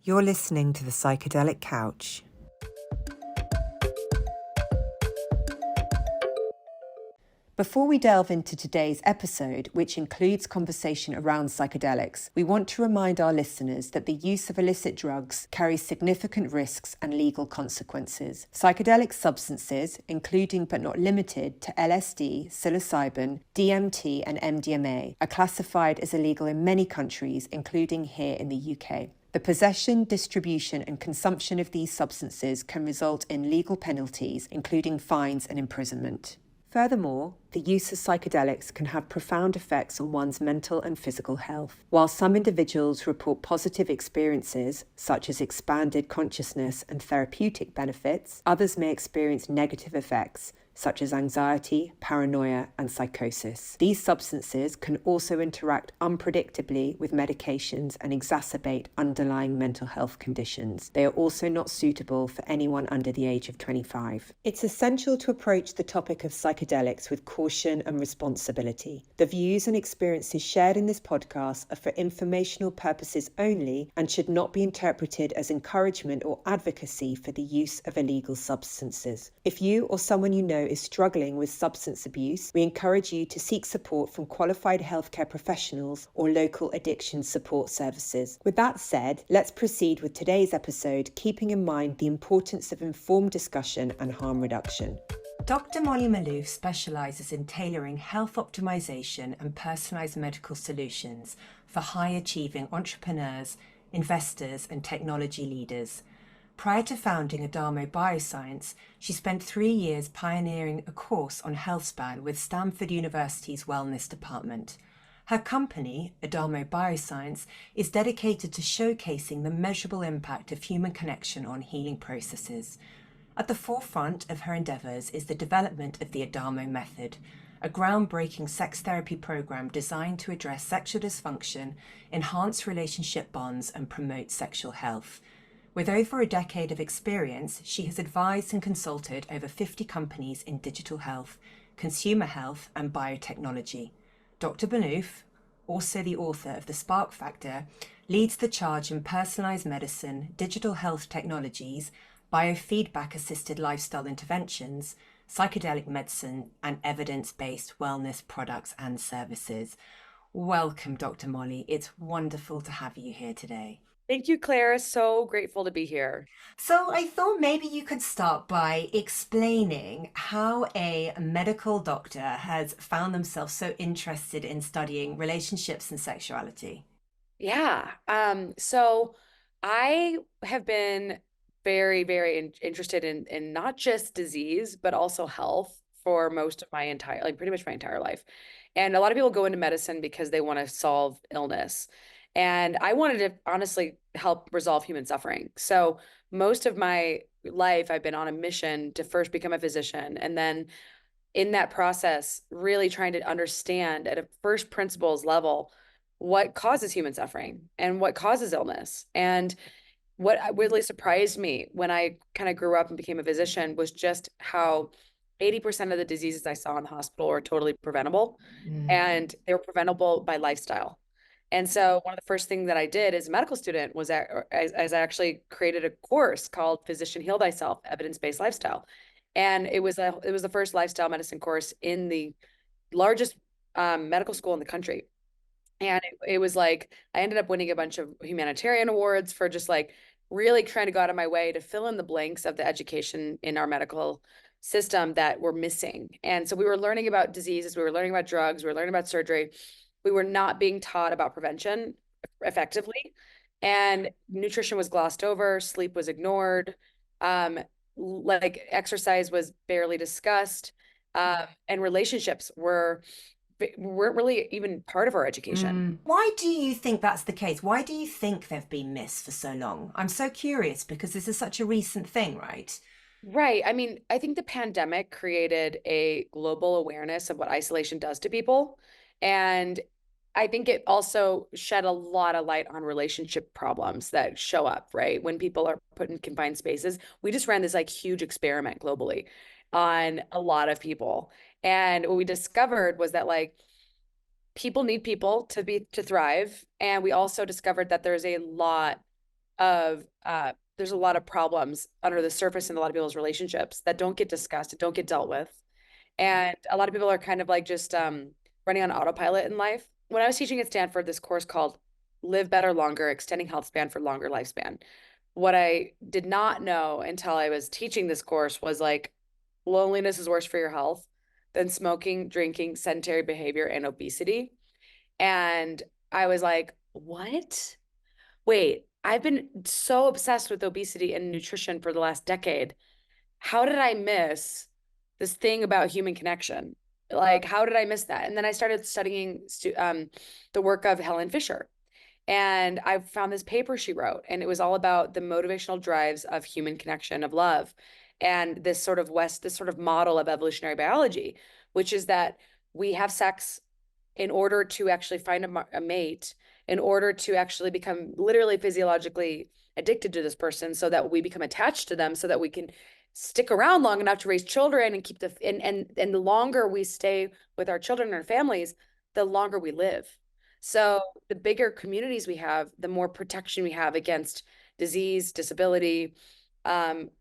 You're listening to the Psychedelic Couch. Before we delve into today's episode, which includes conversation around psychedelics, we want to remind our listeners that the use of illicit drugs carries significant risks and legal consequences. Psychedelic substances, including but not limited to LSD, psilocybin, DMT, and MDMA, are classified as illegal in many countries, including here in the UK. The possession, distribution, and consumption of these substances can result in legal penalties, including fines and imprisonment. Furthermore, the use of psychedelics can have profound effects on one's mental and physical health. While some individuals report positive experiences, such as expanded consciousness and therapeutic benefits, others may experience negative effects, such as anxiety, paranoia, and psychosis. These substances can also interact unpredictably with medications and exacerbate underlying mental health conditions. They are also not suitable for anyone under the age of 25. It's essential to approach the topic of psychedelics with caution and responsibility. The views and experiences shared in this podcast are for informational purposes only and should not be interpreted as encouragement or advocacy for the use of illegal substances. If you or someone you know is struggling with substance abuse, we encourage you to seek support from qualified healthcare professionals or local addiction support services. With that said, let's proceed with today's episode, keeping in mind the importance of informed discussion and harm reduction. Dr. Molly Maloof specialises in tailoring health optimisation and personalised medical solutions for high-achieving entrepreneurs, investors and technology leaders. Prior to founding Adamo Bioscience, she spent 3 years pioneering a course on healthspan with Stanford University's Wellness Department. Her company, Adamo Bioscience, is dedicated to showcasing the measurable impact of human connection on healing processes. At the forefront of her endeavours is the development of the Adamo method, a groundbreaking sex therapy program designed to address sexual dysfunction, enhance relationship bonds, and promote sexual health. With over a decade of experience, she has advised and consulted over 50 companies in digital health, consumer health, and biotechnology. Dr. Maloof, also the author of The Spark Factor, leads the charge in personalised medicine, digital health technologies, biofeedback-assisted lifestyle interventions, psychedelic medicine, and evidence-based wellness products and services. Welcome, Dr. Molly. It's wonderful to have you here today. Thank you, Claire. So grateful to be here. So I thought maybe you could start by explaining how a medical doctor has found themselves so interested in studying relationships and sexuality. Yeah. So I have been very, very interested in not just disease, but also health for most of my entire, like pretty much my entire life. And a lot of people go into medicine because they want to solve illness. And I wanted to honestly help resolve human suffering. So most of my life, I've been on a mission to first become a physician. And then in that process, really trying to understand at a first principles level what causes human suffering and what causes illness. And what really surprised me when I kind of grew up and became a physician was just how 80% of the diseases I saw in the hospital were totally preventable, and they were preventable by lifestyle. And so one of the first things that I did as a medical student was as I actually created a course called Physician Heal Thyself, Evidence-Based Lifestyle. And it was the first lifestyle medicine course in the largest medical school in the country. And it was like, I ended up winning a bunch of humanitarian awards for just like really trying to go out of my way to fill in the blanks of the education in our medical system that were missing. And so we were learning about diseases, we were learning about drugs, we were learning about surgery. We were not being taught about prevention effectively. And nutrition was glossed over, sleep was ignored, like exercise was barely discussed, and relationships weren't really even part of our education. Why do you think that's the case? Why do you think they've been missed for so long? I'm so curious because this is such a recent thing, right? Right. I mean, I think the pandemic created a global awareness of what isolation does to people. And I think it also shed a lot of light on relationship problems that show up, right? When people are put in confined spaces. We just ran this like huge experiment globally on a lot of people. And what we discovered was that like people need people to thrive. And we also discovered that there's a lot of there's a lot of problems under the surface in a lot of people's relationships that don't get discussed and don't get dealt with. And a lot of people are kind of like just running on autopilot in life. When I was teaching at Stanford, this course called Live Better Longer, Extending Health Span for Longer Lifespan. What I did not know until I was teaching this course was like loneliness is worse for your health than smoking, drinking, sedentary behavior, and obesity. And I was like, what? Wait, I've been so obsessed with obesity and nutrition for the last decade. How did I miss this thing about human connection? Like, how did I miss that? And then I started studying the work of Helen Fisher. And I found this paper she wrote, and it was all about the motivational drives of human connection, of love, and this sort of model of evolutionary biology, which is that we have sex in order to actually find a mate, in order to actually become literally physiologically addicted to this person, so that we become attached to them, so that we can stick around long enough to raise children and keep and the longer we stay with our children and our families, the longer we live. So the bigger communities we have, the more protection we have against disease, disability, and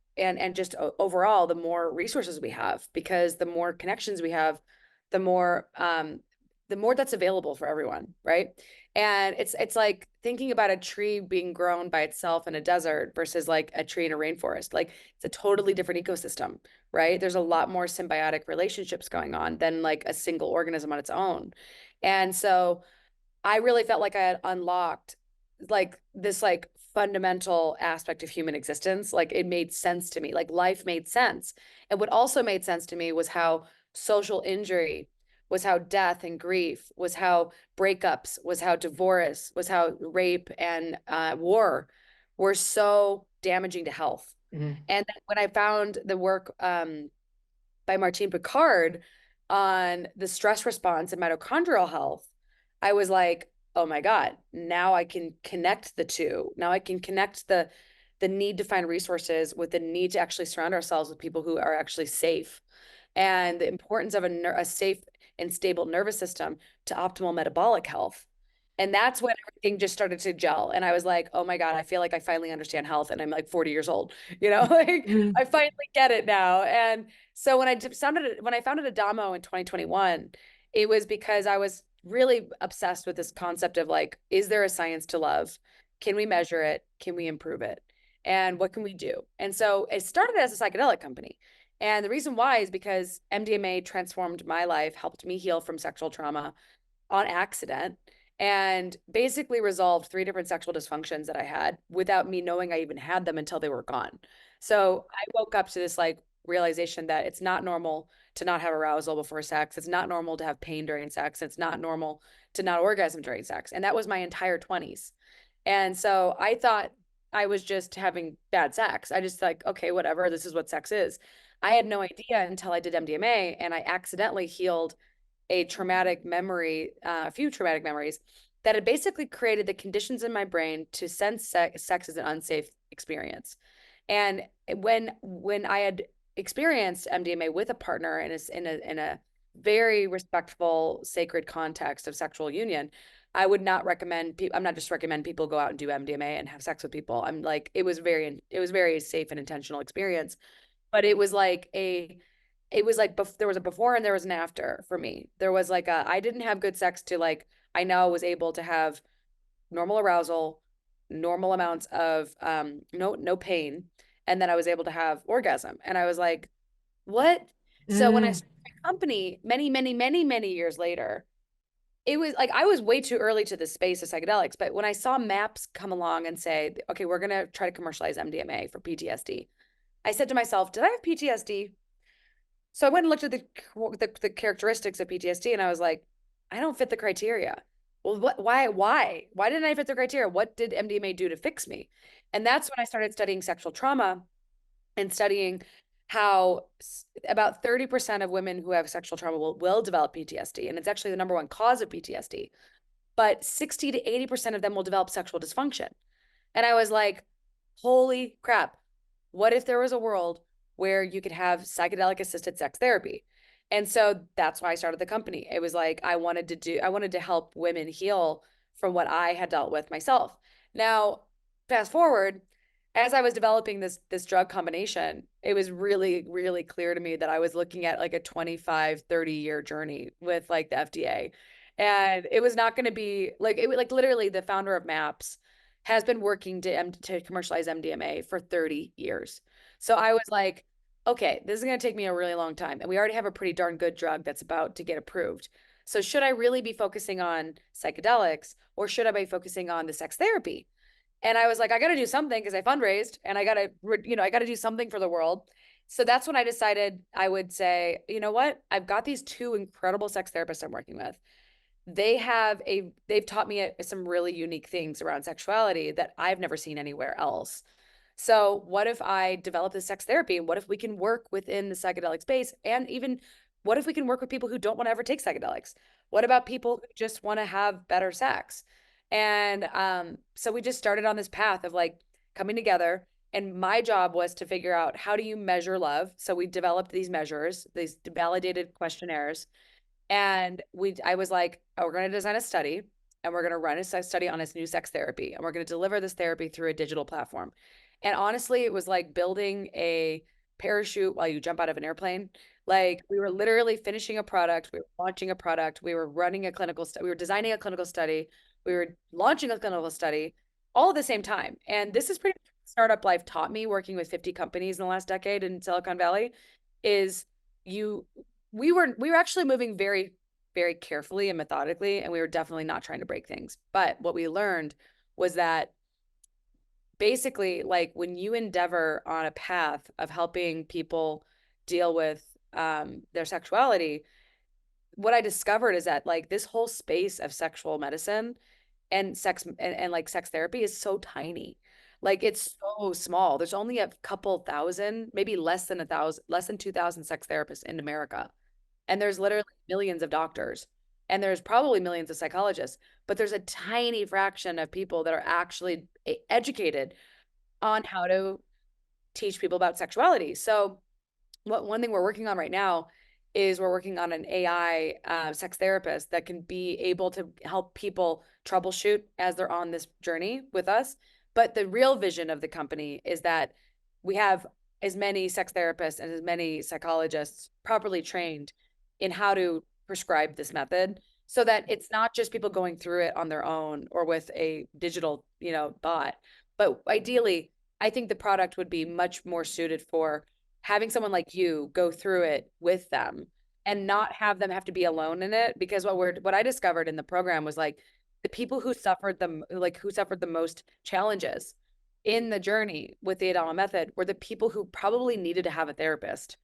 just overall, the more resources we have, because the more connections we have, the more that's available for everyone, right? And it's like thinking about a tree being grown by itself in a desert versus like a tree in a rainforest. Like it's a totally different ecosystem, right? There's a lot more symbiotic relationships going on than like a single organism on its own. And so I really felt like I had unlocked like this like fundamental aspect of human existence. Like it made sense to me, like life made sense. And what also made sense to me was how social injury, was how death and grief, was how breakups, was how divorce, was how rape and war were so damaging to health. Mm-hmm. And when I found the work by Martine Picard on the stress response and mitochondrial health, I was like, oh my God, now I can connect the two. Now I can connect the need to find resources with the need to actually surround ourselves with people who are actually safe, and the importance of a safe and stable nervous system to optimal metabolic health. And that's when everything just started to gel. And I was like, oh my God, I feel like I finally understand health. And I'm like 40 years old, like I finally get it now. And so when I founded Adamo in 2021, it was because I was really obsessed with this concept of like, is there a science to love? Can we measure it? Can we improve it? And what can we do? And so it started as a psychedelic company. And the reason why is because MDMA transformed my life, helped me heal from sexual trauma on accident, and basically resolved 3 different sexual dysfunctions that I had without me knowing I even had them until they were gone. So I woke up to this like realization that it's not normal to not have arousal before sex. It's not normal to have pain during sex. It's not normal to not orgasm during sex. And that was my entire 20s. And so I thought I was just having bad sex. I just like, okay, whatever, this is what sex is. I had no idea until I did MDMA, and I accidentally healed a traumatic memory, a few traumatic memories that had basically created the conditions in my brain to sense sex as an unsafe experience. And when I had experienced MDMA with a partner in a very respectful, sacred context of sexual union, I would not recommend I'm not just recommend people go out and do MDMA and have sex with people. I'm like, it was very safe and intentional experience, but it was like there was a before and there was an after for me. There was like I didn't have good sex to like, I now was able to have normal arousal, normal amounts of no pain, and then I was able to have orgasm. And I was like, what? So when I started my company many years later, it was like I was way too early to the space of psychedelics. But when I saw MAPS come along and say, okay, we're gonna try to commercialize MDMA for PTSD, I said to myself, did I have PTSD? So I went and looked at the characteristics of PTSD, and I was like, I don't fit the criteria. Well, why didn't I fit the criteria? What did MDMA do to fix me? And that's when I started studying sexual trauma and studying how about 30% of women who have sexual trauma will develop PTSD. And it's actually the number one cause of PTSD. But 60 to 80% of them will develop sexual dysfunction. And I was like, holy crap. What if there was a world where you could have psychedelic assisted sex therapy? And so that's why I started the company. It was like I wanted to help women heal from what I had dealt with myself. Now, fast forward, as I was developing this drug combination, it was really, really clear to me that I was looking at like a 25, 30-year journey with like the FDA. And it was not going to be like it like literally the founder of MAPS has been working to commercialize MDMA for 30 years. So I was like, okay, this is going to take me a really long time. And we already have a pretty darn good drug that's about to get approved. So should I really be focusing on psychedelics or should I be focusing on the sex therapy? And I was like, I got to do something because I fundraised and I got to, I got to do something for the world. So that's when I decided I would say, you know what? I've got these two incredible sex therapists I'm working with. They've taught me some really unique things around sexuality that I've never seen anywhere else. So what if I develop this sex therapy and what if we can work within the psychedelic space? And even what if we can work with people who don't want to ever take psychedelics? What about people who just want to have better sex? And so we just started on this path of like coming together. And my job was to figure out how do you measure love? So we developed these measures, these validated questionnaires. And I was like, oh, we're going to design a study and we're going to run a sex study on this new sex therapy. And we're going to deliver this therapy through a digital platform. And honestly, it was like building a parachute while you jump out of an airplane. Like we were literally finishing a product, we were launching a product, we were running a clinical study, we were designing a clinical study, we were launching a clinical study all at the same time. And this is pretty much what startup life taught me working with 50 companies in the last decade in Silicon Valley is you we were actually moving very, very carefully and methodically, and we were definitely not trying to break things. But what we learned was that basically, like when you endeavor on a path of helping people deal with their sexuality, what I discovered is that like this whole space of sexual medicine and and like sex therapy is so tiny. Like it's so small. There's only a couple thousand, maybe less than 1,000, less than 2,000 sex therapists in America. And there's literally millions of doctors and there's probably millions of psychologists, but there's a tiny fraction of people that are actually educated on how to teach people about sexuality. So one thing we're working on right now is we're working on an AI sex therapist that can be able to help people troubleshoot as they're on this journey with us. But the real vision of the company is that we have as many sex therapists and as many psychologists properly trained in how to prescribe this method so that it's not just people going through it on their own or with a digital, bot. But ideally, I think the product would be much more suited for having someone like you go through it with them and not have them have to be alone in it because what I discovered in the program was like the people who suffered the most challenges in the journey with the Adama method were the people who probably needed to have a therapist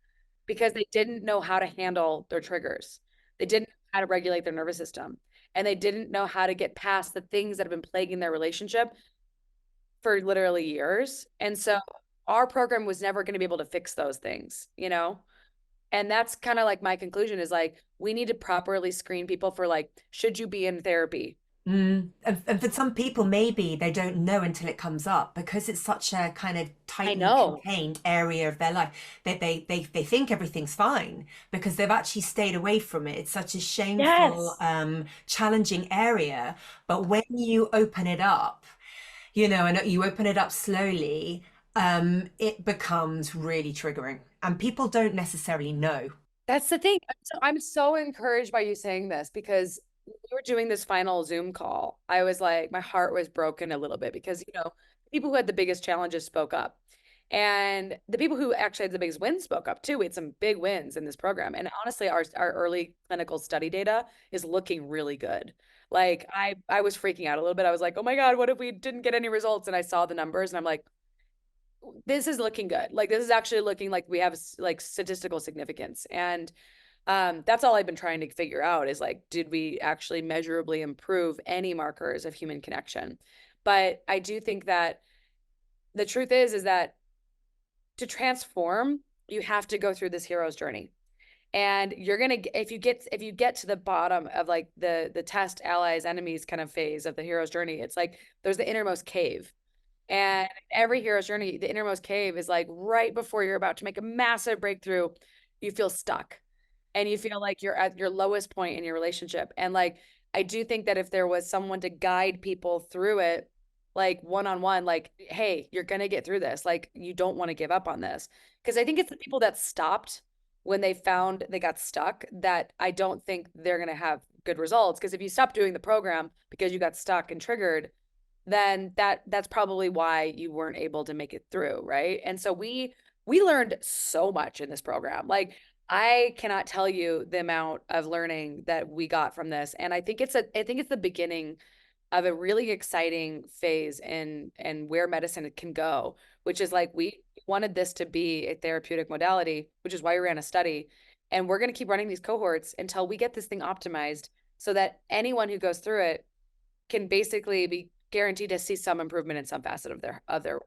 because they didn't know how to handle their triggers. They didn't know how to regulate their nervous system and they didn't know how to get past the things that have been plaguing their relationship for literally years. And so our program was never going to be able to fix those things. And that's kind of like my conclusion is like, we need to properly screen people for like, should you be in therapy? And for some people, maybe they don't know until it comes up because it's such a kind of I tightly know. contained area of their life that they think everything's fine because they've actually stayed away from it. It's such a shameful, Yes. challenging area. But when you open it up, and you open it up slowly, it becomes really triggering, and people don't necessarily know. That's the thing. I'm so encouraged by you saying this because we were doing this final Zoom call. I was like, my heart was broken a little bit because, people who had the biggest challenges spoke up. And the people who actually had the biggest wins spoke up too. We had some big wins in this program. And honestly, our early clinical study data is looking really good. Like I was freaking out a little bit. I was like, oh my God, what if we didn't get any results? And I saw the numbers and I'm like, this is looking good. Like this is actually looking like we have like statistical significance. And that's all I've been trying to figure out is like, did we actually measurably improve any markers of human connection? But I do think that the truth is that to transform, you have to go through this hero's journey. And you're gonna if you get to the bottom of like the test allies enemies kind of phase of the hero's journey, it's like there's the innermost cave. And every hero's journey, the innermost cave is like right before you're about to make a massive breakthrough, you feel stuck and you feel like you're at your lowest point in your relationship. And like, I do think that if there was someone to guide people through it, like one-on-one, like, hey, you're gonna get through this. Like, you don't want to give up on this. Because I think it's the people that stopped when they found they got stuck that I don't think they're gonna have good results. Because if you stop doing the program because you got stuck and triggered, then that's probably why you weren't able to make it through, right? And so we learned so much in this program. Like, I cannot tell you the amount of learning that we got from this. And I think it's the beginning of a really exciting phase in where medicine can go, which is like we wanted this to be a therapeutic modality, which is why we ran a study. And we're going to keep running these cohorts until we get this thing optimized so that anyone who goes through it can basically be guaranteed to see some improvement in some facet of their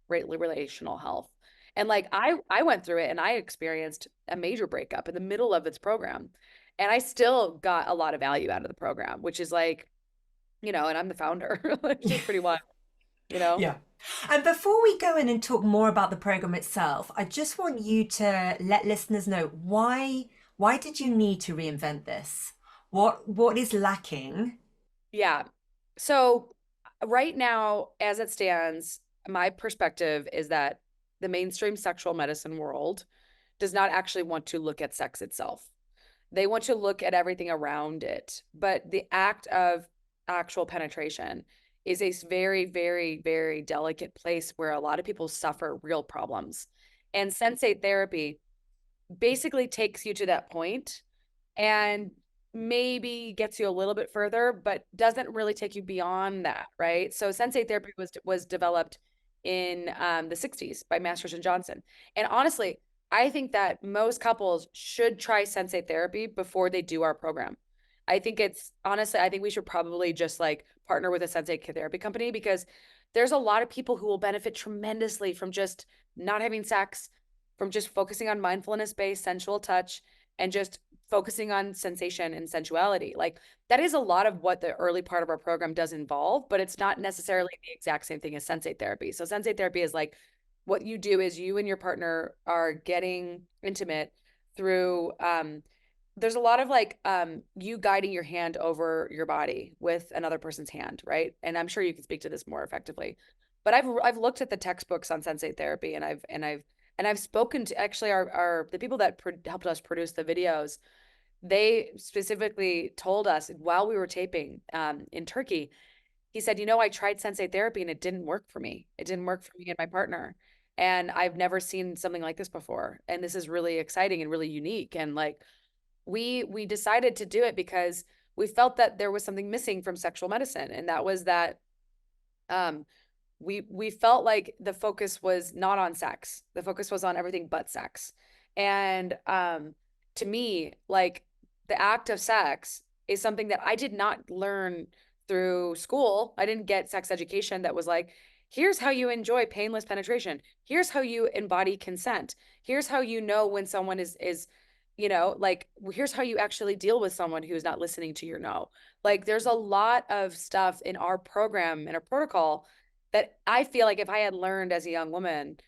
relational health. And like I went through it and I experienced a major breakup in the middle of its program. And I still got a lot of value out of the program, which is like, and I'm the founder, which is pretty wild, you know? Yeah. And before we go in and talk more about the program itself, I just want you to let listeners know why did you need to reinvent this? What is lacking? Yeah. So right now, as it stands, my perspective is that the mainstream sexual medicine world does not actually want to look at sex itself. They want to look at everything around it. But the act of actual penetration is a very, very, very delicate place where a lot of people suffer real problems. And sensate therapy basically takes you to that point and maybe gets you a little bit further, but doesn't really take you beyond that, right? So sensate therapy was developed in the 60s by Masters and Johnson. And honestly, I think that most couples should try sensate therapy before they do our program. I think it's honestly, I think we should probably just like partner with a sensate therapy company because there's a lot of people who will benefit tremendously from just not having sex, from just focusing on mindfulness-based sensual touch and just focusing on sensation and sensuality. Like that is a lot of what the early part of our program does involve, but it's not necessarily the exact same thing as sensate therapy. So sensate therapy is like what you do is you and your partner are getting intimate through there's a lot of like you guiding your hand over your body with another person's hand, right? And I'm sure you can speak to this more effectively. But I've looked at the textbooks on sensate therapy and I've spoken to actually our the people that helped us produce the videos. They specifically told us while we were taping in Turkey, he said, I tried sensate therapy and it didn't work for me. It didn't work for me and my partner. And I've never seen something like this before. And this is really exciting and really unique. And like we decided to do it because we felt that there was something missing from sexual medicine. And that was that um, we felt like the focus was not on sex. The focus was on everything but sex. And to me, like the act of sex is something that I did not learn through school. I didn't get sex education that was like, here's how you enjoy painless penetration. Here's how you embody consent. Here's how you know when someone is like here's how you actually deal with someone who's not listening to your no. Like there's a lot of stuff in our program, in our protocol that I feel like if I had learned as a young woman,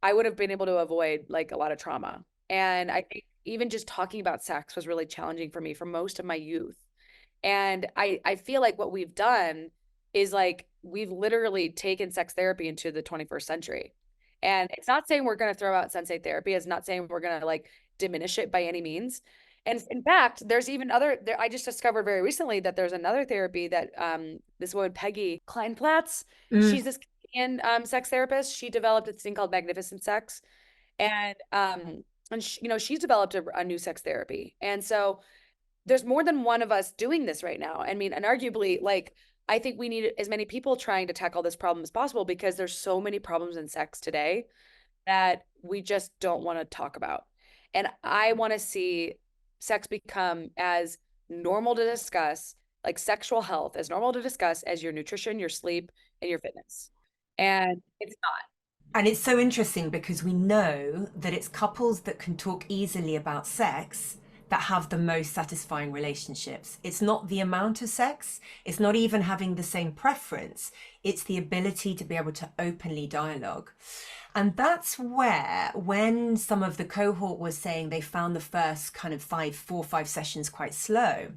I would have been able to avoid like a lot of trauma. And I think even just talking about sex was really challenging for me for most of my youth. And I feel like what we've done is like we've literally taken sex therapy into the 21st century. And it's not saying we're going to throw out sensate therapy. It's not saying we're going to like diminish it by any means. And in fact, there's even I just discovered very recently that there's another therapy that this woman, Peggy Kleinplatz, Mm. she's this Canadian sex therapist. She developed this thing called Magnificent Sex. And she, she's developed a new sex therapy. And so there's more than one of us doing this right now. I mean, and arguably, like, I think we need as many people trying to tackle this problem as possible because there's so many problems in sex today that we just don't want to talk about. And I want to see sex become as normal to discuss, like sexual health, as normal to discuss as your nutrition, your sleep, and your fitness. And it's not. And it's so interesting because we know that it's couples that can talk easily about sex that have the most satisfying relationships. It's not the amount of sex, it's not even having the same preference, it's the ability to be able to openly dialogue. And that's where, when some of the cohort was saying they found the first kind of 4 or 5 sessions quite slow,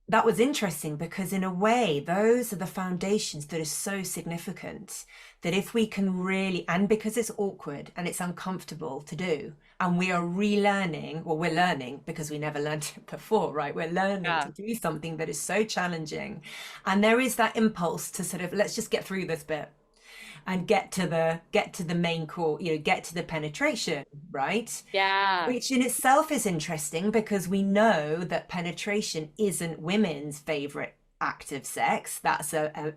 that was interesting because in a way those are the foundations that are so significant that if we can really, and because it's awkward and it's uncomfortable to do, and we are relearning, well, we're learning because we never learned it before, right? We're learning to Yeah. do something that is so challenging, and there is that impulse to sort of, let's just get through this bit and get to the main core, get to the penetration, right? Yeah. Which in itself is interesting because we know that penetration isn't women's favorite act of sex. That's And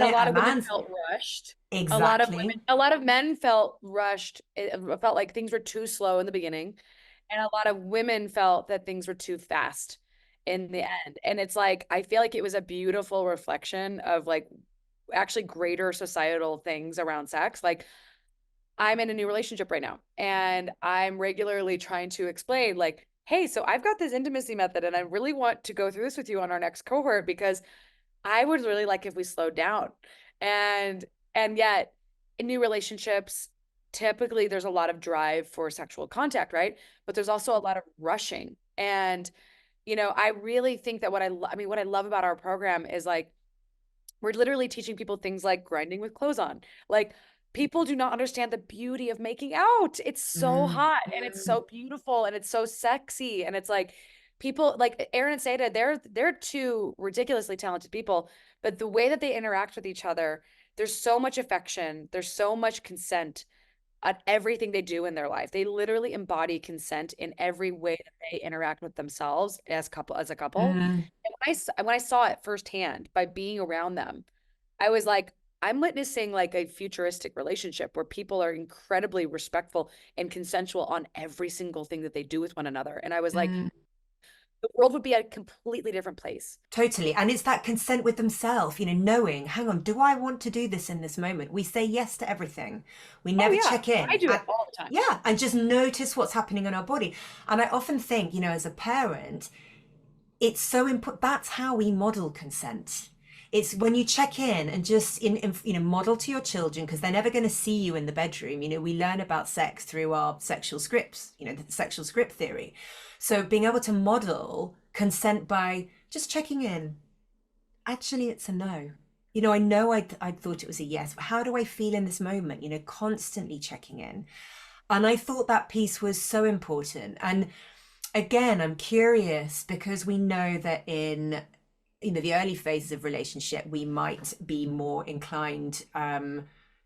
a lot a of women man's. felt rushed. A lot of Exactly. women, a lot of men felt rushed. It felt like things were too slow in the beginning. And a lot of women felt that things were too fast in the end. And it's like, I feel like it was a beautiful reflection of like actually greater societal things around sex. Like, I'm in a new relationship right now, and I'm regularly trying to explain, like, hey, so I've got this intimacy method, and I really want to go through this with you on our next cohort because I would really like if we slowed down. And yet in new relationships, typically there's a lot of drive for sexual contact, right? But there's also a lot of rushing. And I really think that I mean, what I love about our program is like we're literally teaching people things like grinding with clothes on. Like, people do not understand the beauty of making out. It's so Mm, hot and it's so beautiful and it's so sexy. And it's like people like Aaron and Seda, they're two ridiculously talented people, but the way that they interact with each other, there's so much affection, there's so much consent at everything they do in their life. They literally embody consent in every way that they interact with themselves as a couple. mm, And when I saw it firsthand by being around them, I was like, I'm witnessing like a futuristic relationship where people are incredibly respectful and consensual on every single thing that they do with one another. And I was like, mm. the world would be a completely different place. Totally. And it's that consent with themselves, knowing, hang on, do I want to do this in this moment? We say yes to everything. We Oh never yeah, check I in. do And it all the time. yeah, and just notice what's happening in our body. And I often think, as a parent, it's so important. That's how we model consent. It's when you check in and just model to your children because they're never going to see you in the bedroom. We learn about sex through our sexual scripts, the sexual script theory. So being able to model consent by just checking in. Actually, it's a no. I know I thought it was a yes, but how do I feel in this moment? Constantly checking in. And I thought that piece was so important. And again, I'm curious because we know that in the early phases of relationship, we might be more inclined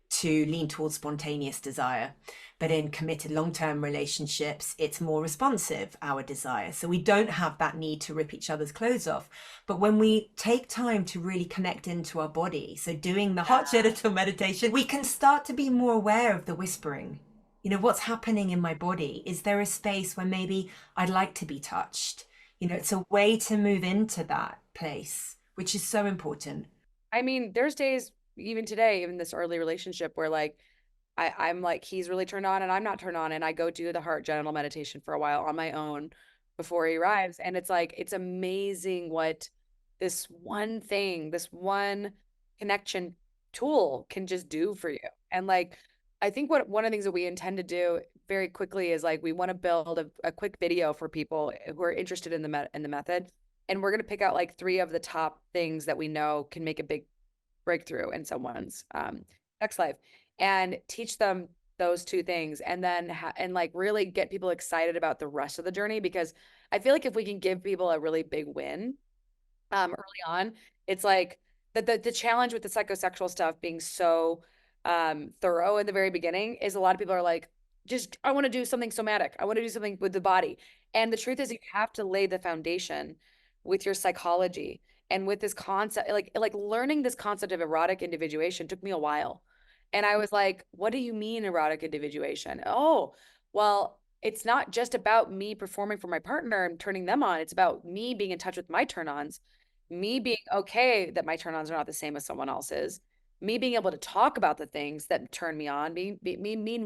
to lean towards spontaneous desire. But in committed long-term relationships, it's more responsive, our desire. So we don't have that need to rip each other's clothes off. But when we take time to really connect into our body, so doing the hot genital meditation, we can start to be more aware of the whispering. What's happening in my body? Is there a space where maybe I'd like to be touched? It's a way to move into that place, which is so important. I mean, there's days, even today, in this early relationship, where like I'm like, he's really turned on and I'm not turned on. And I go do the heart genital meditation for a while on my own before he arrives. And it's like, it's amazing what this one thing, this one connection tool can just do for you. And like, I think what one of the things that we intend to do very quickly is like, we want to build a quick video for people who are interested in in the method. And we're going to pick out like three of the top things that we know can make a big breakthrough in someone's sex life and teach them those two things and then and like really get people excited about the rest of the journey because I feel like if we can give people a really big win early on, it's like the challenge with the psychosexual stuff being so thorough in the very beginning is a lot of people are like, just I want to do something somatic. I want to do something with the body. And the truth is you have to lay the foundation with your psychology and with this concept, like learning this concept of erotic individuation took me a while. And I was like, what do you mean erotic individuation? Oh, well, it's not just about me performing for my partner and turning them on. It's about me being in touch with my turn-ons, me being okay that my turn-ons are not the same as someone else's, me being able to talk about the things that turn me on, me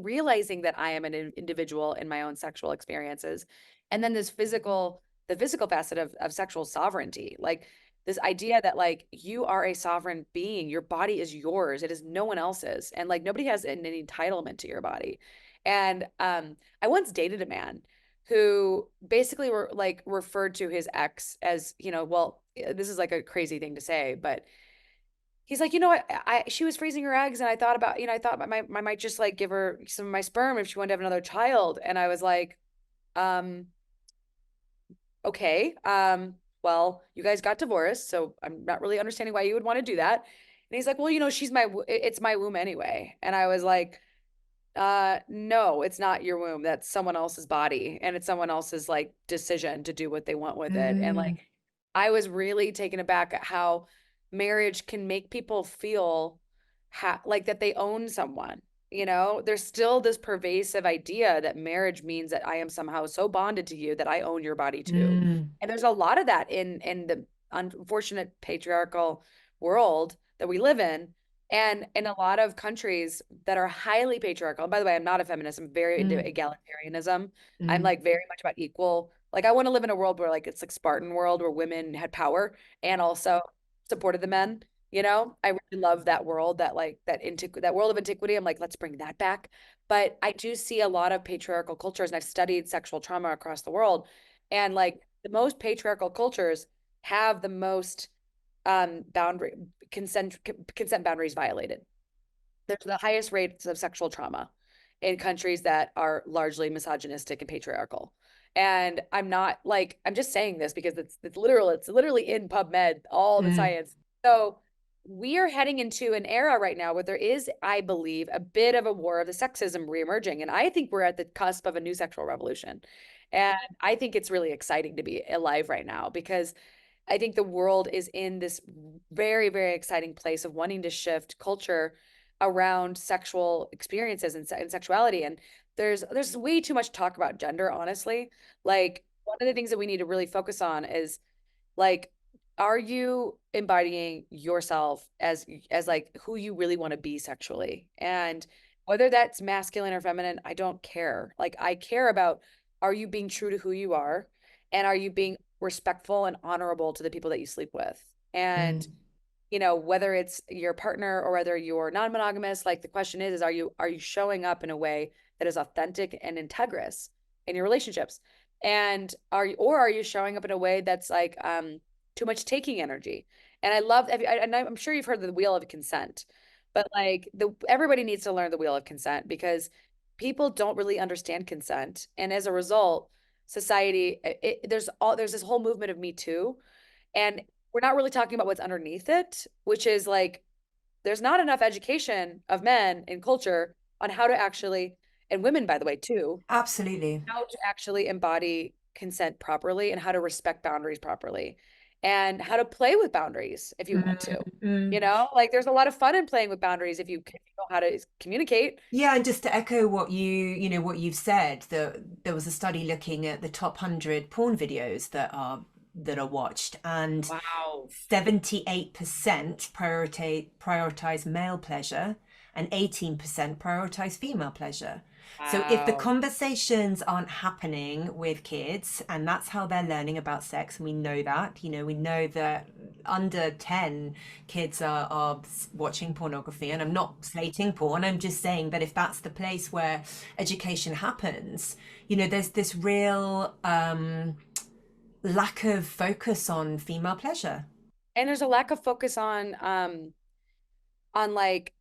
realizing that I am an individual in my own sexual experiences. And then the physical facet of sexual sovereignty, like this idea that like you are a sovereign being, your body is yours, it is no one else's, and like nobody has an entitlement to your body. And I once dated a man who basically were like referred to his ex as, well, this is like a crazy thing to say, but he's like, she was freezing her eggs, and I thought about, I thought I might just like give her some of my sperm if she wanted to have another child. And I was like, um, okay, well, you guys got divorced, so I'm not really understanding why you would want to do that. And he's like, well, it's my womb anyway. And I was like, no, it's not your womb. That's someone else's body, and it's someone else's like decision to do what they want with it. And Mm, like, I was really taken aback at how marriage can make people feel like that they own someone. There's still this pervasive idea that marriage means that I am somehow so bonded to you that I own your body too. mm, And there's a lot of that in the unfortunate patriarchal world that we live in. And in a lot of countries that are highly patriarchal, and by the way, I'm not a feminist, I'm very into mm, egalitarianism. I'm mm, like very much about equal. Like I want to live in a world where like it's like Spartan world where women had power and also supported the men. I really love that world, that like that world of antiquity. I'm like, let's bring that back. But I do see a lot of patriarchal cultures, and I've studied sexual trauma across the world. And like the most patriarchal cultures have the most boundary consent boundaries violated. There's the highest rates of sexual trauma in countries that are largely misogynistic and patriarchal. And I'm just saying this because it's literally in PubMed, all the mm, science. So we are heading into an era right now where there is, I believe, a bit of a war of the sexism reemerging. And I think we're at the cusp of a new sexual revolution. And I think it's really exciting to be alive right now because I think the world is in this very, very exciting place of wanting to shift culture around sexual experiences and sexuality. And there's way too much talk about gender, honestly. Like one of the things that we need to really focus on is like, are you embodying yourself as like who you really want to be sexually? And whether that's masculine or feminine, I don't care. Like I care about, are you being true to who you are? And are you being respectful and honorable to the people that you sleep with? And mm, whether it's your partner or whether you're non-monogamous, like the question is are you showing up in a way that is authentic and integrous in your relationships? And are you showing up in a way that's like too much taking energy? And I love, and I'm sure you've heard of the wheel of consent, but like everybody needs to learn the wheel of consent because people don't really understand consent, and as a result, society there's this whole movement of Me Too, and we're not really talking about what's underneath it, which is like there's not enough education of men in culture on how to actually, and women, by the way, too, absolutely. how to actually embody consent properly and how to respect boundaries properly and how to play with boundaries if you want Mm, to. mm. Like there's a lot of fun in playing with boundaries if you know how to communicate. Yeah, and just to echo what what you've said, that there was a study looking at the top 100 porn videos that are watched, and Wow. 78% prioritize male pleasure and 18% prioritize female pleasure. So if the Wow. conversations aren't happening with kids and that's how they're learning about sex, and we know that, we know that under 10 kids are watching pornography, and I'm not slating porn, I'm just saying that if that's the place where education happens, there's this real lack of focus on female pleasure. And there's a lack of focus on like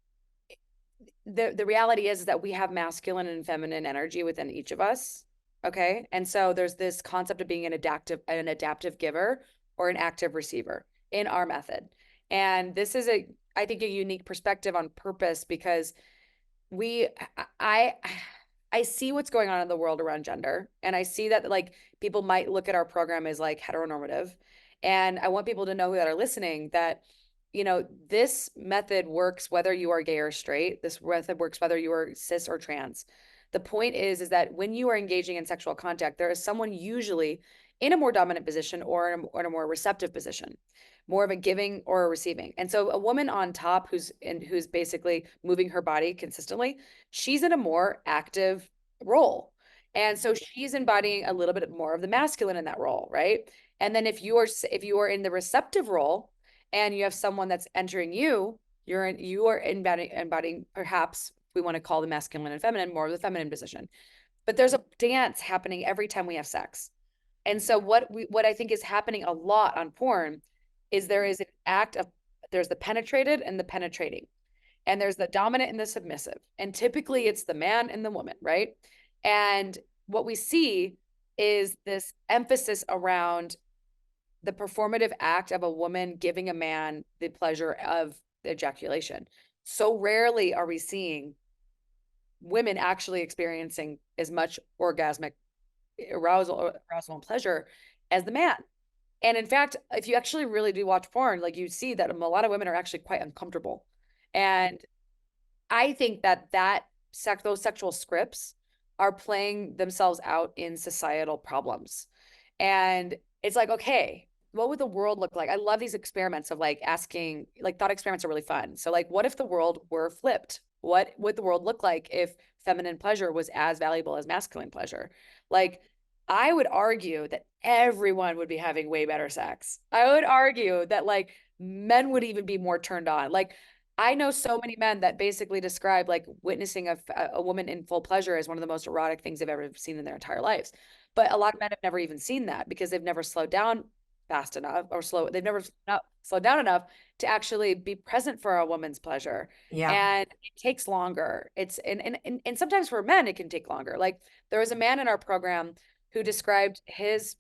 the reality is that we have masculine and feminine energy within each of us. Okay. And so there's this concept of being an adaptive giver or an active receiver in our method. And this is I think, a unique perspective on purpose because we I I see what's going on in the world around gender, and I see that like people might look at our program as like heteronormative, and I want people to know that are listening that this method works whether you are gay or straight. This method works whether you are cis or trans. The point is that when you are engaging in sexual contact, there is someone usually in a more dominant position or in a more receptive position, more of a giving or a receiving. And so a woman on top who's basically moving her body consistently, she's in a more active role. And so she's embodying a little bit more of the masculine in that role, right? And then if you are in the receptive role and you have someone that's entering you are embodying perhaps we want to call the masculine and feminine more of the feminine position. But there's a dance happening every time we have sex. And so what I think is happening a lot on porn is there is an act of, there's the penetrated and the penetrating, and there's the dominant and the submissive. And typically it's the man and the woman, right? And what we see is this emphasis around the performative act of a woman giving a man the pleasure of ejaculation. So rarely are we seeing women actually experiencing as much orgasmic arousal and pleasure as the man. And in fact, if you actually really do watch porn, like you see that a lot of women are actually quite uncomfortable. And I think that those sexual scripts are playing themselves out in societal problems. And it's like, okay, what would the world look like? I love these experiments of like asking, like thought experiments are really fun. So like, what if the world were flipped? What would the world look like if feminine pleasure was as valuable as masculine pleasure? Like, I would argue that everyone would be having way better sex. I would argue that like men would even be more turned on. Like, I know so many men that basically describe like witnessing a woman in full pleasure as one of the most erotic things they've ever seen in their entire lives. But a lot of men have never even seen that because they've never slowed down fast enough or they've never slowed down enough to actually be present for a woman's pleasure. Yeah. And it takes longer. It's and sometimes for men it can take longer. Like there was a man in our program who described his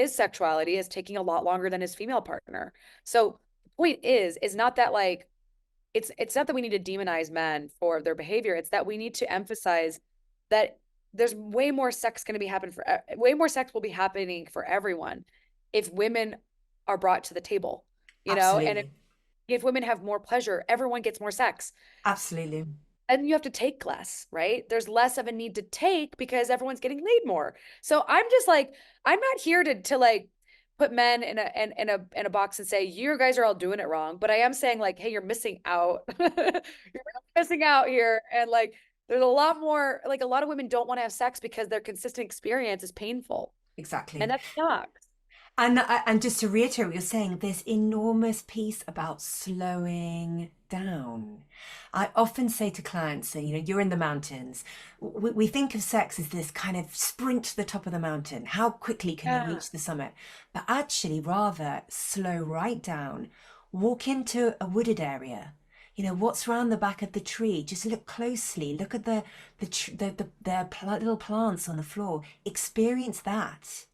sexuality as taking a lot longer than his female partner. So the point is not that like it's not that we need to demonize men for their behavior. It's that we need to emphasize that there's way more sex going to be happening for way more sex will be happening for everyone if women are brought to the table, you know, and Absolutely. if women have more pleasure, everyone gets more sex. Absolutely. And you have to take less, right? There's less of a need to take because everyone's getting laid more. So I'm just like, I'm not here to like put men in a box and say you guys are all doing it wrong. But I am saying like, hey, you're missing out. You're really missing out here. And like, there's a lot more. Like, a lot of women don't want to have sex because their consistent experience is painful, Exactly. and that sucks. And just to reiterate what you're saying, this enormous piece about slowing down. I often say to clients, so, you're in the mountains. We think of sex as this kind of sprint to the top of the mountain. How quickly can you Yeah, reach the summit? But actually, rather slow right down. Walk into a wooded area. What's around the back of the tree. Just look closely. Look at the little plants on the floor. Experience that.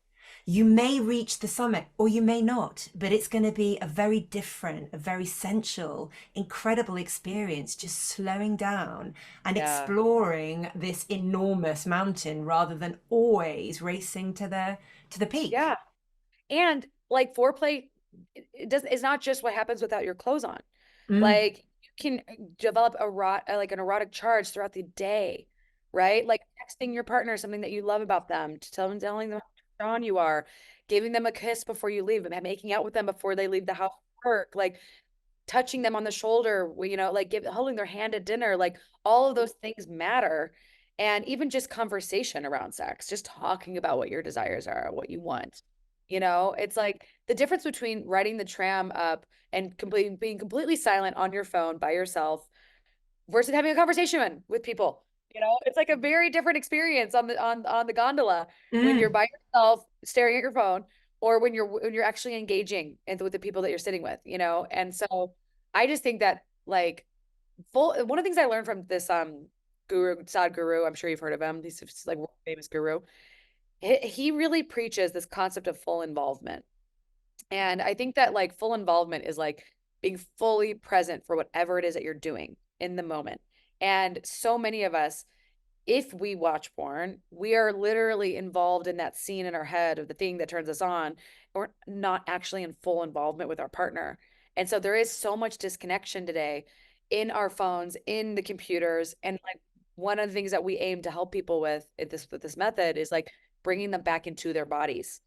You may reach the summit or you may not, but it's going to be a very different, a very sensual, incredible experience, just slowing down and yeah, exploring this enormous mountain rather than always racing to the peak. yeah. And like foreplay, it's not just what happens without your clothes on. Mm, Like you can develop like an erotic charge throughout the day, right? Like texting your partner something that you love about them, telling them how strong you are, giving them a kiss before you leave, making out with them before they leave the house for work, like touching them on the shoulder, like holding their hand at dinner, like all of those things matter. And even just conversation around sex, just talking about what your desires are, what you want. It's like the difference between riding the tram up and being completely silent on your phone by yourself versus having a conversation with people. It's like a very different experience on the gondola when you're mm, by yourself staring at your phone, or when you're actually engaging with the people that you're sitting with. And so I just think that like one of the things I learned from this guru, Sadhguru, I'm sure you've heard of him. He's like world famous guru. He really preaches this concept of full involvement. And I think that like full involvement is like being fully present for whatever it is that you're doing in the moment. And so many of us, if we watch porn, we are literally involved in that scene in our head of the thing that turns us on. We're not actually in full involvement with our partner. And so there is so much disconnection today in our phones, in the computers. And like one of the things that we aim to help people with this method is like bringing them back into their bodies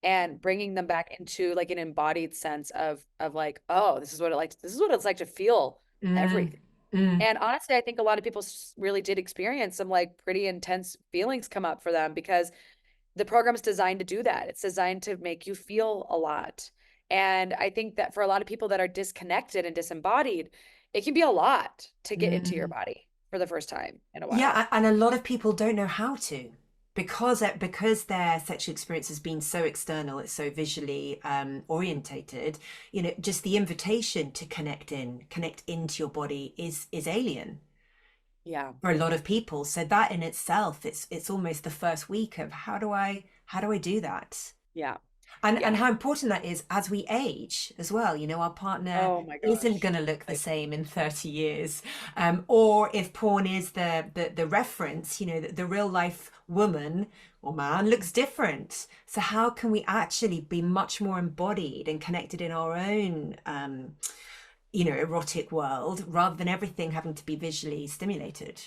and bringing them back into like an embodied sense of like, oh, this is what it's like to feel mm, everything. mm, And honestly, I think a lot of people really did experience some like pretty intense feelings come up for them because the program's designed to do that. It's designed to make you feel a lot. And I think that for a lot of people that are disconnected and disembodied, it can be a lot to get into your mm. body for the first time in a while. Yeah, and a lot of people don't know how to. because their sexual experience has been so external, it's so visually orientated, you know, just the invitation to connect into your body is alien Yeah. for a lot of people. So that in itself, it's almost the first week of how do I do that? Yeah. And Yeah. how important that is as we age as well. You know, our partner Oh my isn't gosh. going to look the Like, same in 30 years. Or if porn is the reference, you know, the real life woman or man looks different. So how can we actually be much more embodied and connected in our own, you know, erotic world rather than everything having to be visually stimulated?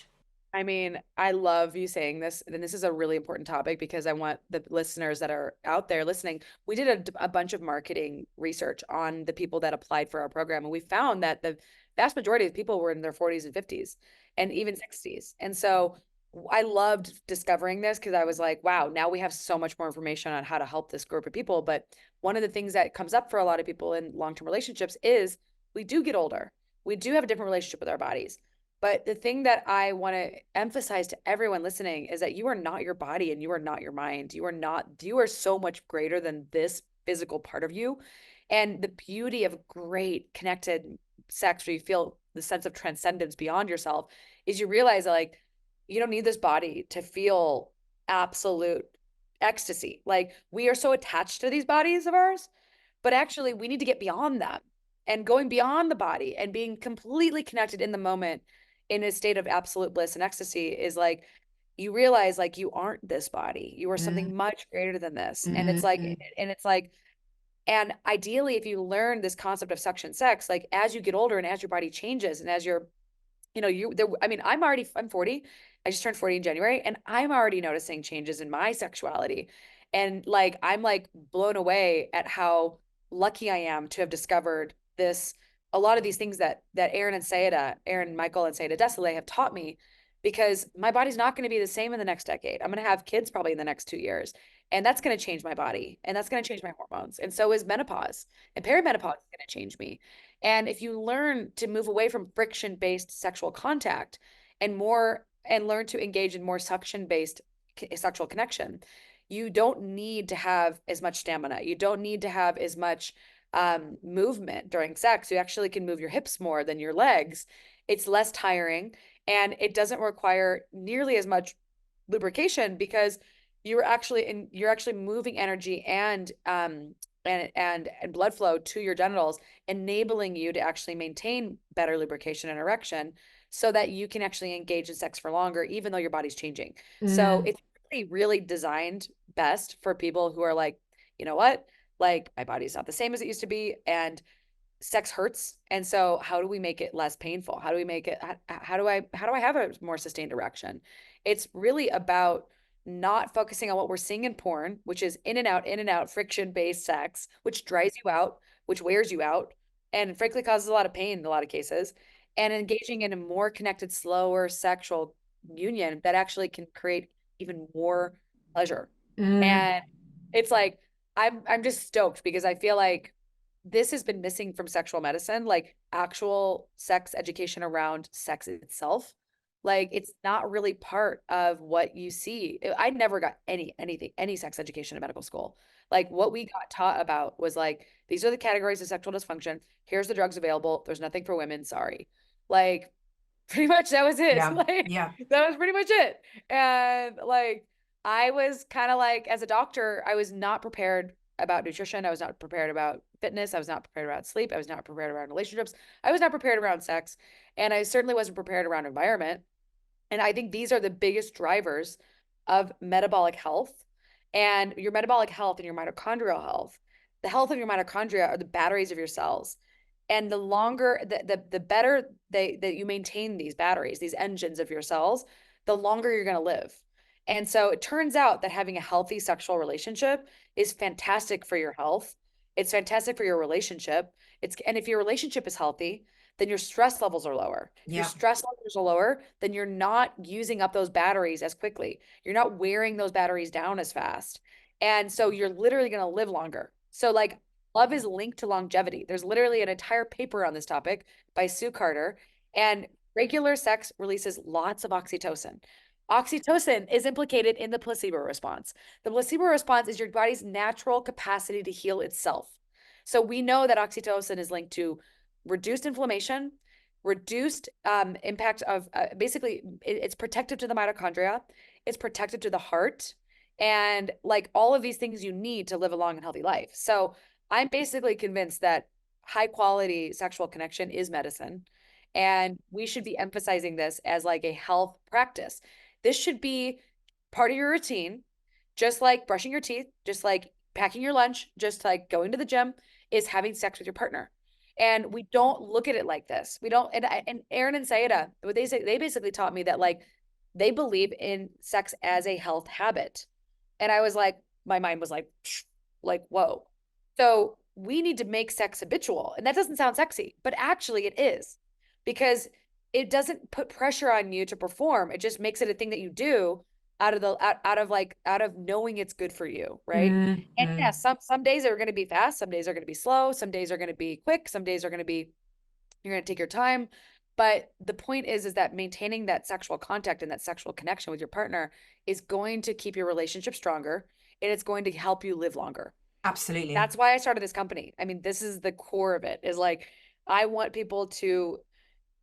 I mean, I love you saying this, and this is a really important topic because I want the listeners that are out there listening. We did a bunch of marketing research on the people that applied for our program, and we found that the vast majority of people were in their 40s and 50s and even 60s. And so I loved discovering this because I was like, wow, now we have so much more information on how to help this group of people. But one of the things that comes up for a lot of people in long-term relationships is we do get older. We do have a different relationship with our bodies. But the thing that I want to emphasize to everyone listening is that you are not your body and you are not your mind. You are so much greater than this physical part of you. And the beauty of great connected sex where you feel the sense of transcendence beyond yourself is you realize like you don't need this body to feel absolute ecstasy. Like we are so attached to these bodies of ours, but actually we need to get beyond them and going beyond the body and being completely connected in the moment in a state of absolute bliss and ecstasy is like you realize like you aren't this body. You are something much greater than this. Mm-hmm. And it's like, and ideally, if you learn this concept of suction sex, like as you get older and as your body changes and as you're you there, I mean, I'm 40. I just turned 40 in January and I'm already noticing changes in my sexuality. And like I'm like blown away at how lucky I am to have discovered this a lot of these things that Aaron Michael and Sayeda Desolé have taught me because my body's not going to be the same in the next decade. I'm going to have kids probably in the next 2 years. And that's going to change my body and that's going to change my hormones. And so is menopause and perimenopause is going to change me. And if you learn to move away from friction-based sexual contact and learn to engage in more suction-based sexual connection, you don't need to have as much stamina. You don't need to have as much movement during sex. You actually can move your hips more than your legs. It's less tiring and it doesn't require nearly as much lubrication because you're actually moving energy and blood flow to your genitals, enabling you to actually maintain better lubrication and erection so that you can actually engage in sex for longer, even though your body's changing. So Mm. it's really designed best for people who are like, you know what? Like my body's not the same as it used to be. And sex hurts. And so how do we make it less painful? How do we make it, how do I have a more sustained erection? It's really about not focusing on what we're seeing in porn, which is in and out, friction based sex, which dries you out, which wears you out, and frankly causes a lot of pain in a lot of cases, and engaging in a more connected, slower sexual union that actually can create even more pleasure. Mm. And it's like, I'm just stoked because I feel like this has been missing from sexual medicine, like actual sex education around sex itself. Like it's not really part of what you see. I never got any sex education in medical school. Like what we got taught about was like, these are the categories of sexual dysfunction. Here's the drugs available. There's nothing for women. Sorry. Like pretty much that was it. Yeah, Like yeah. that was pretty much it. And like I was kind of like as a doctor, I was not prepared about nutrition. I was not prepared about fitness. I was not prepared about sleep. I was not prepared around relationships. I was not prepared around sex. And I certainly wasn't prepared around environment. And I think these are the biggest drivers of metabolic health and your metabolic health and your mitochondrial health. The health of your mitochondria are the batteries of your cells. And the longer the better that you maintain these batteries, these engines of your cells, the longer you're going to live. And so it turns out that having a healthy sexual relationship is fantastic for your health. It's fantastic for your relationship. And if your relationship is healthy, then your stress levels are lower. If your Yeah. stress levels are lower, then you're not using up those batteries as quickly. You're not wearing those batteries down as fast. And so you're literally going to live longer. So like love is linked to longevity. There's literally an entire paper on this topic by Sue Carter. And regular sex releases lots of oxytocin. Oxytocin is implicated in the placebo response. The placebo response is your body's natural capacity to heal itself. So we know that oxytocin is linked to reduced inflammation, reduced impact of basically it's protective to the mitochondria, it's protective to the heart, and like all of these things you need to live a long and healthy life. So I'm basically convinced that high quality sexual connection is medicine. And we should be emphasizing this as like a health practice. This should be part of your routine, just like brushing your teeth, just like packing your lunch, just like going to the gym, is having sex with your partner. And we don't look at it like this. We don't. And Aaron and Sayeda, what they say, they basically taught me that like they believe in sex as a health habit. And I was like, my mind was like, whoa. So we need to make sex habitual. And that doesn't sound sexy, but actually it is, because it doesn't put pressure on you to perform. It just makes it a thing that you do out of knowing it's good for you, right? And yeah, some days are going to be fast, some days are going to be slow, some days are going to be quick, some days are going to be you're going to take your time. But the point is that maintaining that sexual contact and that sexual connection with your partner is going to keep your relationship stronger, and it's going to help you live longer. Absolutely. That's why I started this company. I mean, this is the core of it, is like I want people to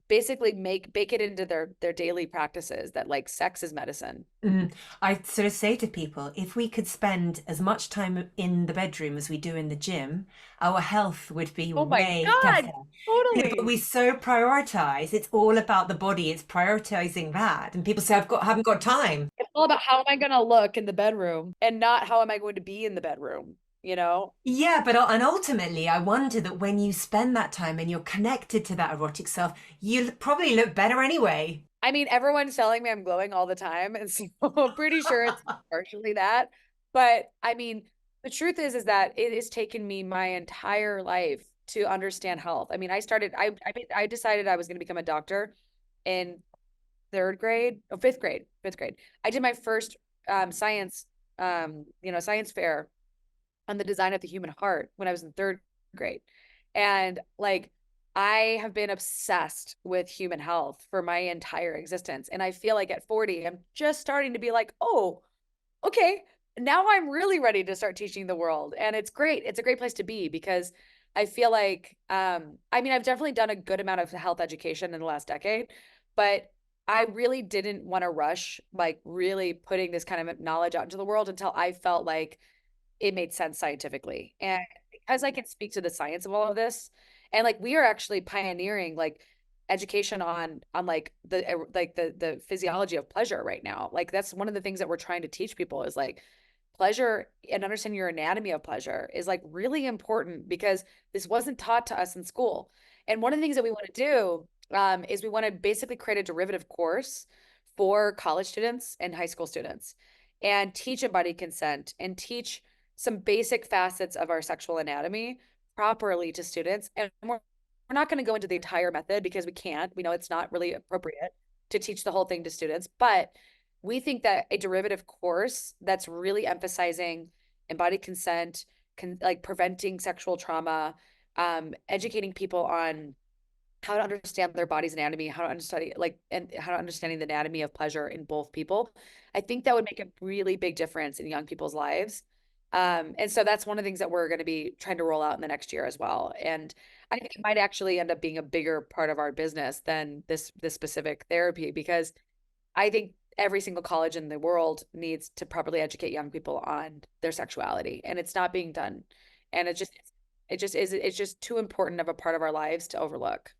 basically bake it into their daily practices that like sex is medicine. I sort of say to people, if we could spend as much time in the bedroom as we do in the gym, our health would be Oh my way better. God, But totally. we so prioritize, it's all about the body, it's prioritizing that. And people say, haven't got time. It's all about how am I going to look in the bedroom and not how am I going to be in the bedroom, you know? Yeah, but and ultimately, I wonder that when you spend that time and you're connected to that erotic self, you'll probably look better anyway. I mean, everyone's telling me I'm glowing all the time, and so I'm pretty sure it's partially that. But I mean, the truth is that it has taken me my entire life to understand health. I mean, I decided I was going to become a doctor in third grade, oh, fifth grade. I did my first science, science fair on the design of the human heart when I was in third grade. And like, I have been obsessed with human health for my entire existence. And I feel like at 40, I'm just starting to be like, oh, okay, now I'm really ready to start teaching the world. And it's great. It's a great place to be, because I feel like, I mean, I've definitely done a good amount of health education in the last decade, but I really didn't want to rush, like really putting this kind of knowledge out into the world until I felt like it made sense scientifically. And because I can speak to the science of all of this, and like we are actually pioneering like education on like the physiology of pleasure right now. Like that's one of the things that we're trying to teach people is like pleasure, and understanding your anatomy of pleasure is like really important, because this wasn't taught to us in school. And one of the things that we want to do is we want to basically create a derivative course for college students and high school students, and teach embodied consent and teach some basic facets of our sexual anatomy properly to students. And we're not going to go into the entire method because we can't. We know it's not really appropriate to teach the whole thing to students, but we think that a derivative course that's really emphasizing embodied consent, like preventing sexual trauma, educating people on how to understand their body's anatomy, how to understand like and how to understanding the anatomy of pleasure in both people. I think that would make a really big difference in young people's lives. And so that's one of the things that we're going to be trying to roll out in the next year as well. And I think it might actually end up being a bigger part of our business than this specific therapy, because I think every single college in the world needs to properly educate young people on their sexuality, and it's not being done. And it's just too important of a part of our lives to overlook.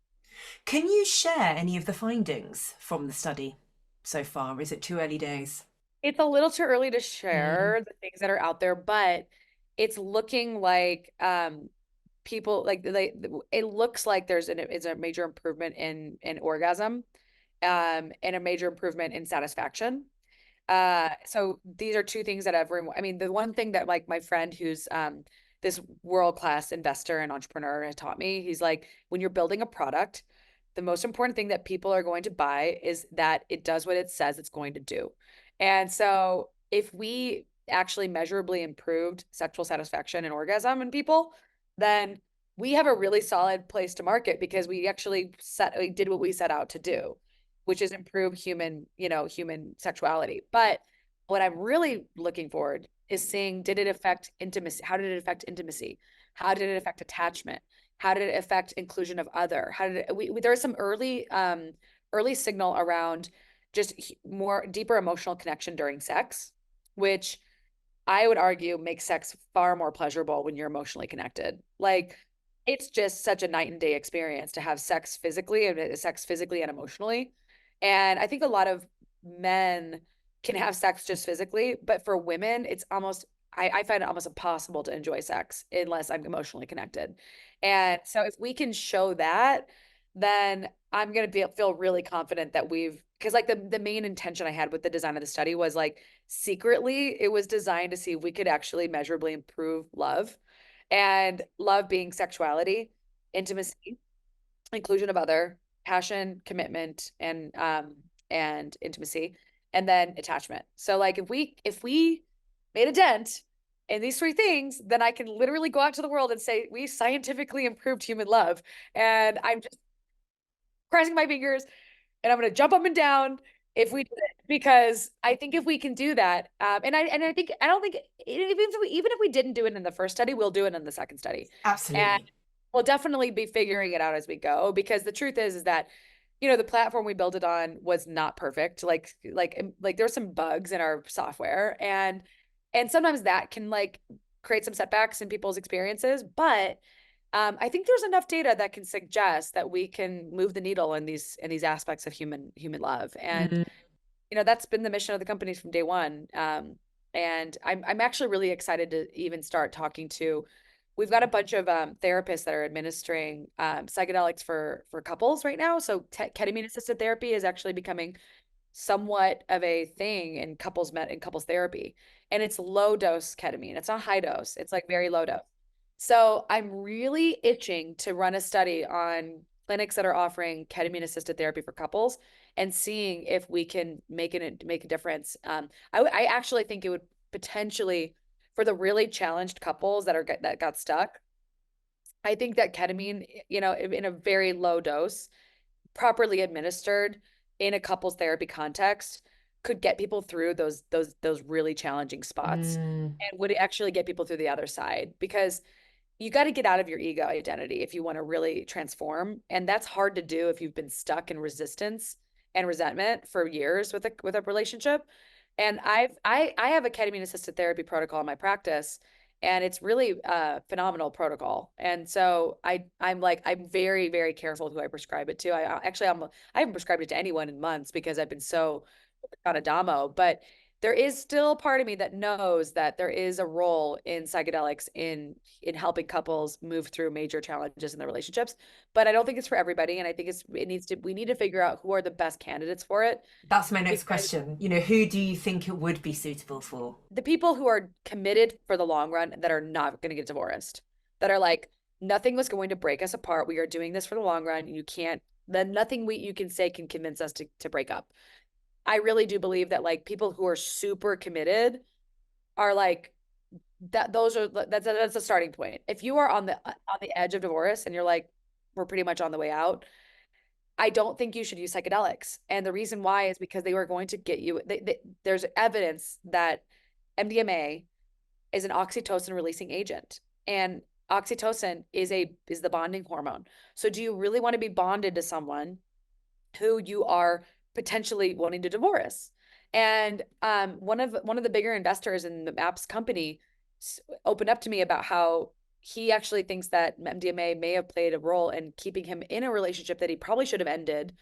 Can you share any of the findings from the study so far? Is it too early days? It's a little too early to Mm. share the things that are out there, but it's looking like people like it looks like it's a major improvement in orgasm, and a major improvement in satisfaction. So these are two things that everyone, I mean, the one thing that like my friend who's this world-class investor and entrepreneur has taught me, he's like, when you're building a product, the most important thing that people are going to buy is that it does what it says it's going to do. And so if we actually measurably improved sexual satisfaction and orgasm in people, then we have a really solid place to market, because we did what we set out to do. which is improve human sexuality. But what I'm really looking forward is seeing, did it affect intimacy? How did it affect intimacy? How did it affect attachment? How did it affect inclusion of other? How did it, there was some early signal around just more deeper emotional connection during sex, which I would argue makes sex far more pleasurable when you're emotionally connected. Like it's just such a night and day experience to have sex physically and emotionally. And I think a lot of men can have sex just physically, but for women, it's almost, I find it almost impossible to enjoy sex unless I'm emotionally connected. And so if we can show that, then I'm going to feel really confident that because like the main intention I had with the design of the study was like secretly it was designed to see if we could actually measurably improve love, and love being sexuality, intimacy, inclusion of other, passion, commitment, and intimacy, and then attachment. So like if we made a dent in these three things, then I can literally go out to the world and say we scientifically improved human love. And I'm just crossing my fingers and I'm going to jump up and down if we do it, because I think if we can do that, and I think I don't think even if we didn't do it in the first study, we'll do it in the second study, and Absolutely. we'll definitely be figuring it out as we go. Because the truth is that the platform we built it on was not perfect. Like there's some bugs in our software, and sometimes that can like create some setbacks in people's experiences, but I think there's enough data that can suggest that we can move the needle in these aspects of human love, and Mm. that's been the mission of the company from day one. And I'm actually really excited to even start talking to. We've got a bunch of therapists that are administering psychedelics for couples right now. So ketamine assisted therapy is actually becoming somewhat of a thing in couples therapy, and it's low dose ketamine. It's not high dose. It's like very low dose. So I'm really itching to run a study on clinics that are offering ketamine assisted therapy for couples and seeing if we can make a difference. I actually think it would potentially, for the really challenged couples that got stuck, I think that ketamine, in a very low dose, properly administered in a couples therapy context, could get people through those really challenging spots, Mm. and would actually get people through the other side. Because you got to get out of your ego identity if you want to really transform. And that's hard to do if you've been stuck in resistance and resentment for years with a relationship. And I have a ketamine assisted therapy protocol in my practice, and it's really a phenomenal protocol. And so I'm very, very careful who I prescribe it to. I haven't prescribed it to anyone in months because I've been so on a damo, but there is still a part of me that knows that there is a role in psychedelics in helping couples move through major challenges in their relationships. But I don't think it's for everybody, and I think we need to figure out who are the best candidates for it, That's my next because question. Who do you think it would be suitable for? the people who are committed for the long run, that are not going to get divorced, that are like, nothing was going to break us apart. We are doing this for the long run. You can't, then nothing you can say can convince us to break up. I really do believe that like people who are super committed are like that. That's a starting point. If you are on the edge of divorce and you're like, we're pretty much on the way out, I don't think you should use psychedelics. And the reason why is because they were going to get you. There's evidence that MDMA is an oxytocin releasing agent, and oxytocin is the bonding hormone. So do you really want to be bonded to someone who you are potentially wanting to divorce? And one of the bigger investors in the MAPS company opened up to me about how he actually thinks that MDMA may have played a role in keeping him in a relationship that he probably should have ended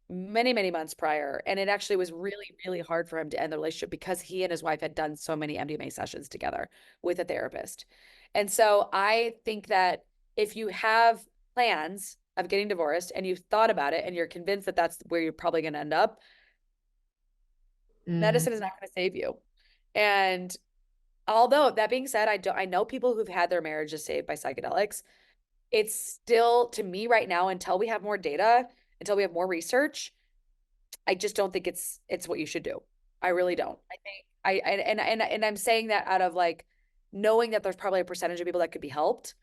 many, many months prior. And it actually was really, really hard for him to end the relationship because he and his wife had done so many MDMA sessions together with a therapist. And so I think that if you have plans of getting divorced and you've thought about it and you're convinced that that's where you're probably going to end up, Mm. medicine is not going to save you. And although that being said, I know people who've had their marriages saved by psychedelics. It's still, to me right now, until we have more data, until we have more research, I just don't think it's what you should do. I really don't. I think and I'm saying that out of like knowing that there's probably a percentage of people that could be helped.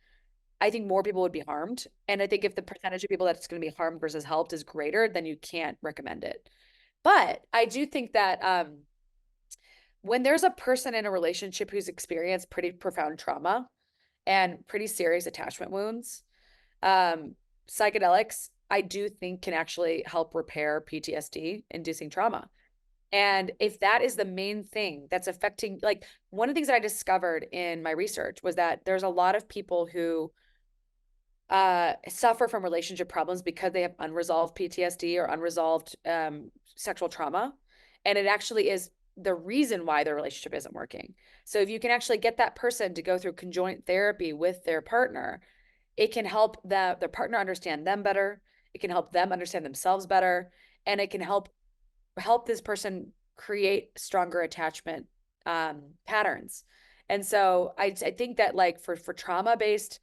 I think more people would be harmed. And I think if the percentage of people that's going to be harmed versus helped is greater, then you can't recommend it. But I do think that when there's a person in a relationship who's experienced pretty profound trauma and pretty serious attachment wounds, psychedelics, I do think can actually help repair PTSD inducing trauma. And if that is the main thing that's affecting, like one of the things that I discovered in my research was that there's a lot of people who suffer from relationship problems because they have unresolved PTSD or unresolved sexual trauma. And it actually is the reason why their relationship isn't working. So if you can actually get that person to go through conjoint therapy with their partner, it can help their partner understand them better. It can help them understand themselves better. And it can help this person create stronger attachment patterns. And so I think that like for trauma-based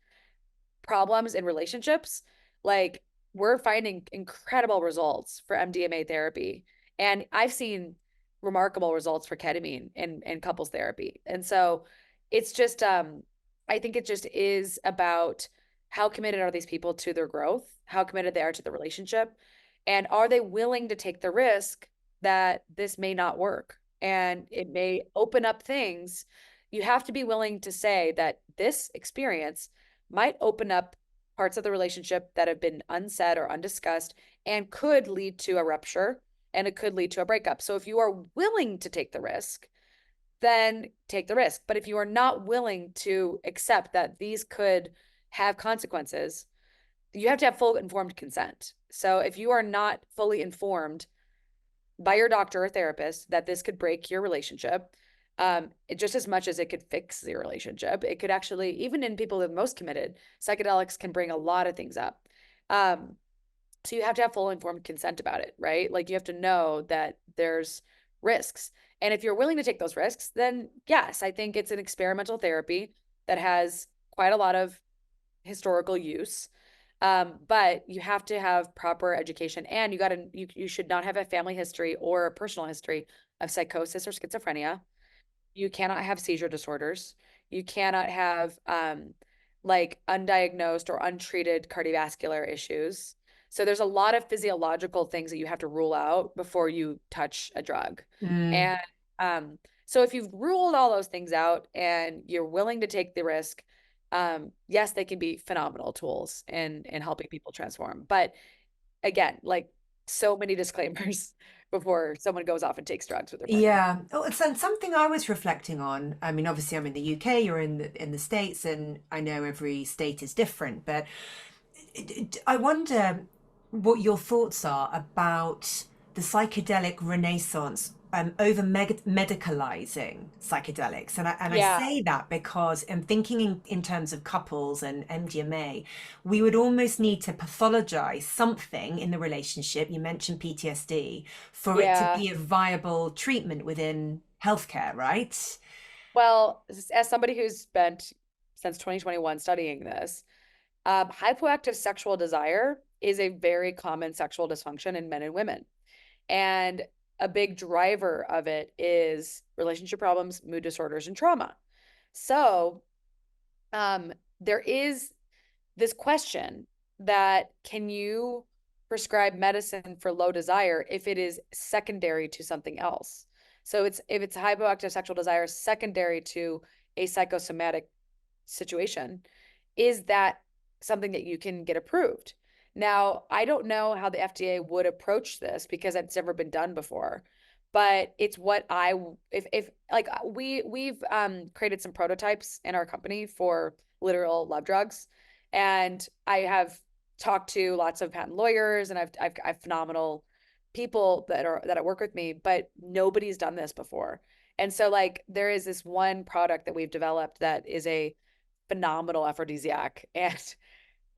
problems in relationships, like we're finding incredible results for MDMA therapy. And I've seen remarkable results for ketamine in couples therapy. And so it's just I think it just is about how committed are these people to their growth, how committed they are to the relationship, and are they willing to take the risk that this may not work and it may open up things. You have to be willing to say that this experience might open up parts of the relationship that have been unsaid or undiscussed and could lead to a rupture and it could lead to a breakup. So if you are willing to take the risk, then take the risk. But if you are not willing to accept that these could have consequences, you have to have full informed consent. So if you are not fully informed by your doctor or therapist that this could break your relationship, just as much as it could fix the relationship, it could actually, even in people that are most committed, psychedelics can bring a lot of things up. So you have to have full informed consent about it, right? Like you have to know that there's risks. And if you're willing to take those risks, then yes, I think it's an experimental therapy that has quite a lot of historical use. But you have to have proper education and you should not have a family history or a personal history of psychosis or schizophrenia. You cannot have seizure disorders. You cannot have like undiagnosed or untreated cardiovascular issues. So there's a lot of physiological things that you have to rule out before you touch a drug. And so if you've ruled all those things out and you're willing to take the risk, yes, they can be phenomenal tools in helping people transform. But again, like so many disclaimers before someone goes off and takes drugs with their partner. Yeah. Oh, it's something I was reflecting on. I mean, obviously, I'm in the UK, you're in the States, and I know every state is different, but I wonder what your thoughts are about the psychedelic renaissance, over medicalizing psychedelics. And I Yeah. say that because I'm thinking in terms of couples and MDMA, we would almost need to pathologize something in the relationship. You mentioned PTSD for it to Yeah. be a viable treatment within healthcare, right? Well, as somebody who's spent since 2021 studying this, hypoactive sexual desire is a very common sexual dysfunction in men and women. And a big driver of it is relationship problems, mood disorders, and trauma. So there is this question that can you prescribe medicine for low desire if it is secondary to something else? So if it's hypoactive sexual desire secondary to a psychosomatic situation, is that something that you can get approved? Now, I don't know how the FDA would approach this because it's never been done before, but it's what if like we've created some prototypes in our company for literal love drugs, and I have talked to lots of patent lawyers, and I've phenomenal people that work with me, but nobody's done this before. And so like there is this one product that we've developed that is a phenomenal aphrodisiac. And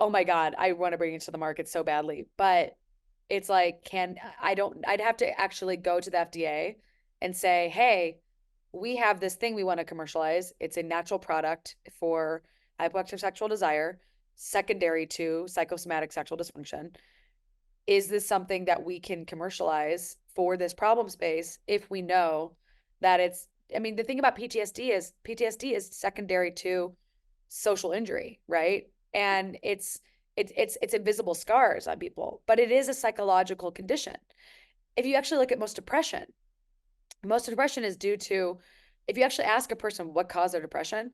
oh my God, I want to bring it to the market so badly. But it's like, I'd have to actually go to the FDA and say, hey, we have this thing we want to commercialize. It's a natural product for hypoactive sexual desire, secondary to psychosomatic sexual dysfunction. Is this something that we can commercialize for this problem space if we know that I mean, the thing about PTSD is secondary to social injury, right? And it's invisible scars on people, but it is a psychological condition. If you actually look at most depression is due to, if you actually ask a person what caused their depression,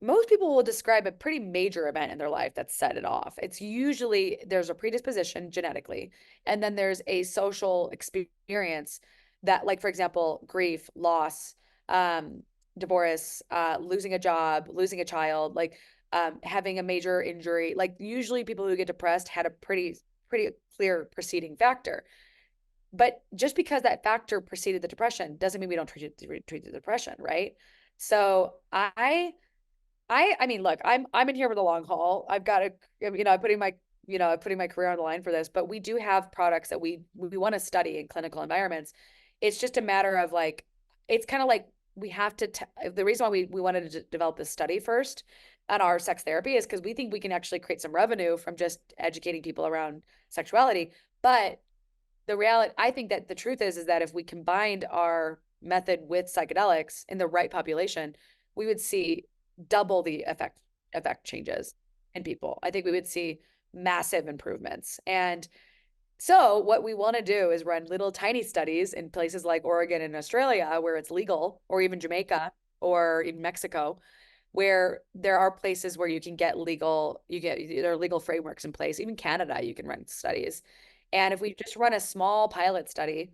most people will describe a pretty major event in their life that set it off. It's usually there's a predisposition genetically, and then there's a social experience that, like, for example, grief, loss, um, divorce, losing a job, losing a child, like having a major injury. Like usually people who get depressed had a pretty clear preceding factor. But just because that factor preceded the depression doesn't mean we don't treat the depression, right? So I mean, look, I'm in here for the long haul. I've got to, I'm putting my career on the line for this, but we do have products that we want to study in clinical environments. It's just a matter of like, it's kind of like we have to, the reason why we wanted to develop this study first on our sex therapy is because we think we can actually create some revenue from just educating people around sexuality. But the reality, I think that the truth is that if we combined our method with psychedelics in the right population, we would see double the effect changes in people. I think we would see massive improvements. And so what we want to do is run little tiny studies in places like Oregon and Australia where it's legal, or even Jamaica or in Mexico, where there are places where you can get there are legal frameworks in place. Even Canada, you can run studies. And if we just run a small pilot study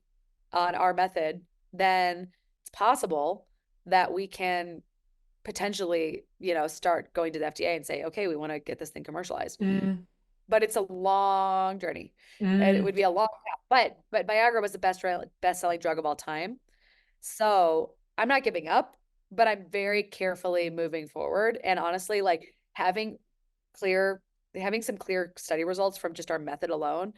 on our method, then it's possible that we can potentially, start going to the FDA and say, okay, we want to get this thing commercialized. Mm, But it's a long journey. And it mm, would be a long path. But Viagra was the best-selling drug of all time. So I'm not giving up, but I'm very carefully moving forward. And honestly, like having some clear study results from just our method alone,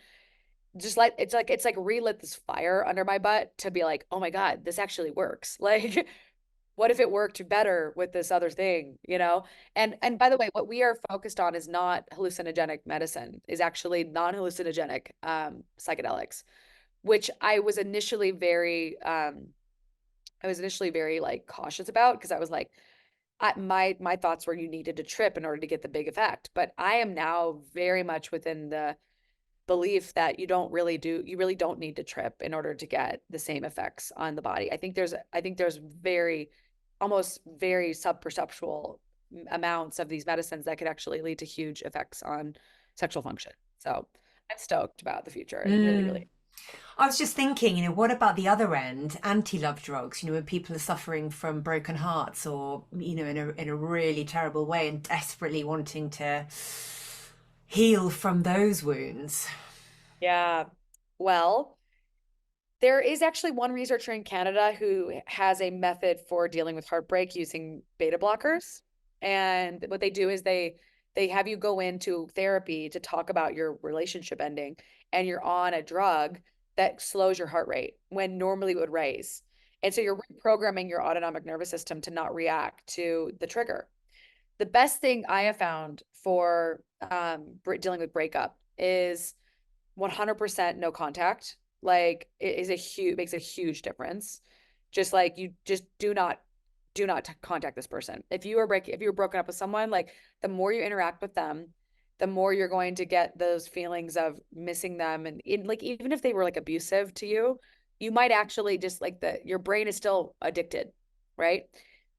just like it's like relit this fire under my butt to be like, oh my God, this actually works. Like, what if it worked better with this other thing, And by the way, what we are focused on is not hallucinogenic medicine, is actually non-hallucinogenic psychedelics, which I was initially very like cautious about, because I was like, my thoughts were you needed to trip in order to get the big effect. But I am now very much within the belief that you really don't need to trip in order to get the same effects on the body. I think there's very, almost very sub-perceptual amounts of these medicines that could actually lead to huge effects on sexual function. So I'm stoked about the future. I really, mm. really. I was just thinking, what about the other end, anti-love drugs, when people are suffering from broken hearts or, in a really terrible way and desperately wanting to heal from those wounds. Yeah. Well, there is actually one researcher in Canada who has a method for dealing with heartbreak using beta blockers. And what they do is they have you go into therapy to talk about your relationship ending, and you're on a drug that slows your heart rate when normally it would raise. And so you're reprogramming your autonomic nervous system to not react to the trigger. The best thing I have found for dealing with breakup is 100% no contact. Like, it is makes a huge difference. Just like, you just do not contact this person. If you were broken up with someone, like, the more you interact with them, the more you're going to get those feelings of missing them. And like, even if they were like abusive to you, you might actually just like your brain is still addicted, right?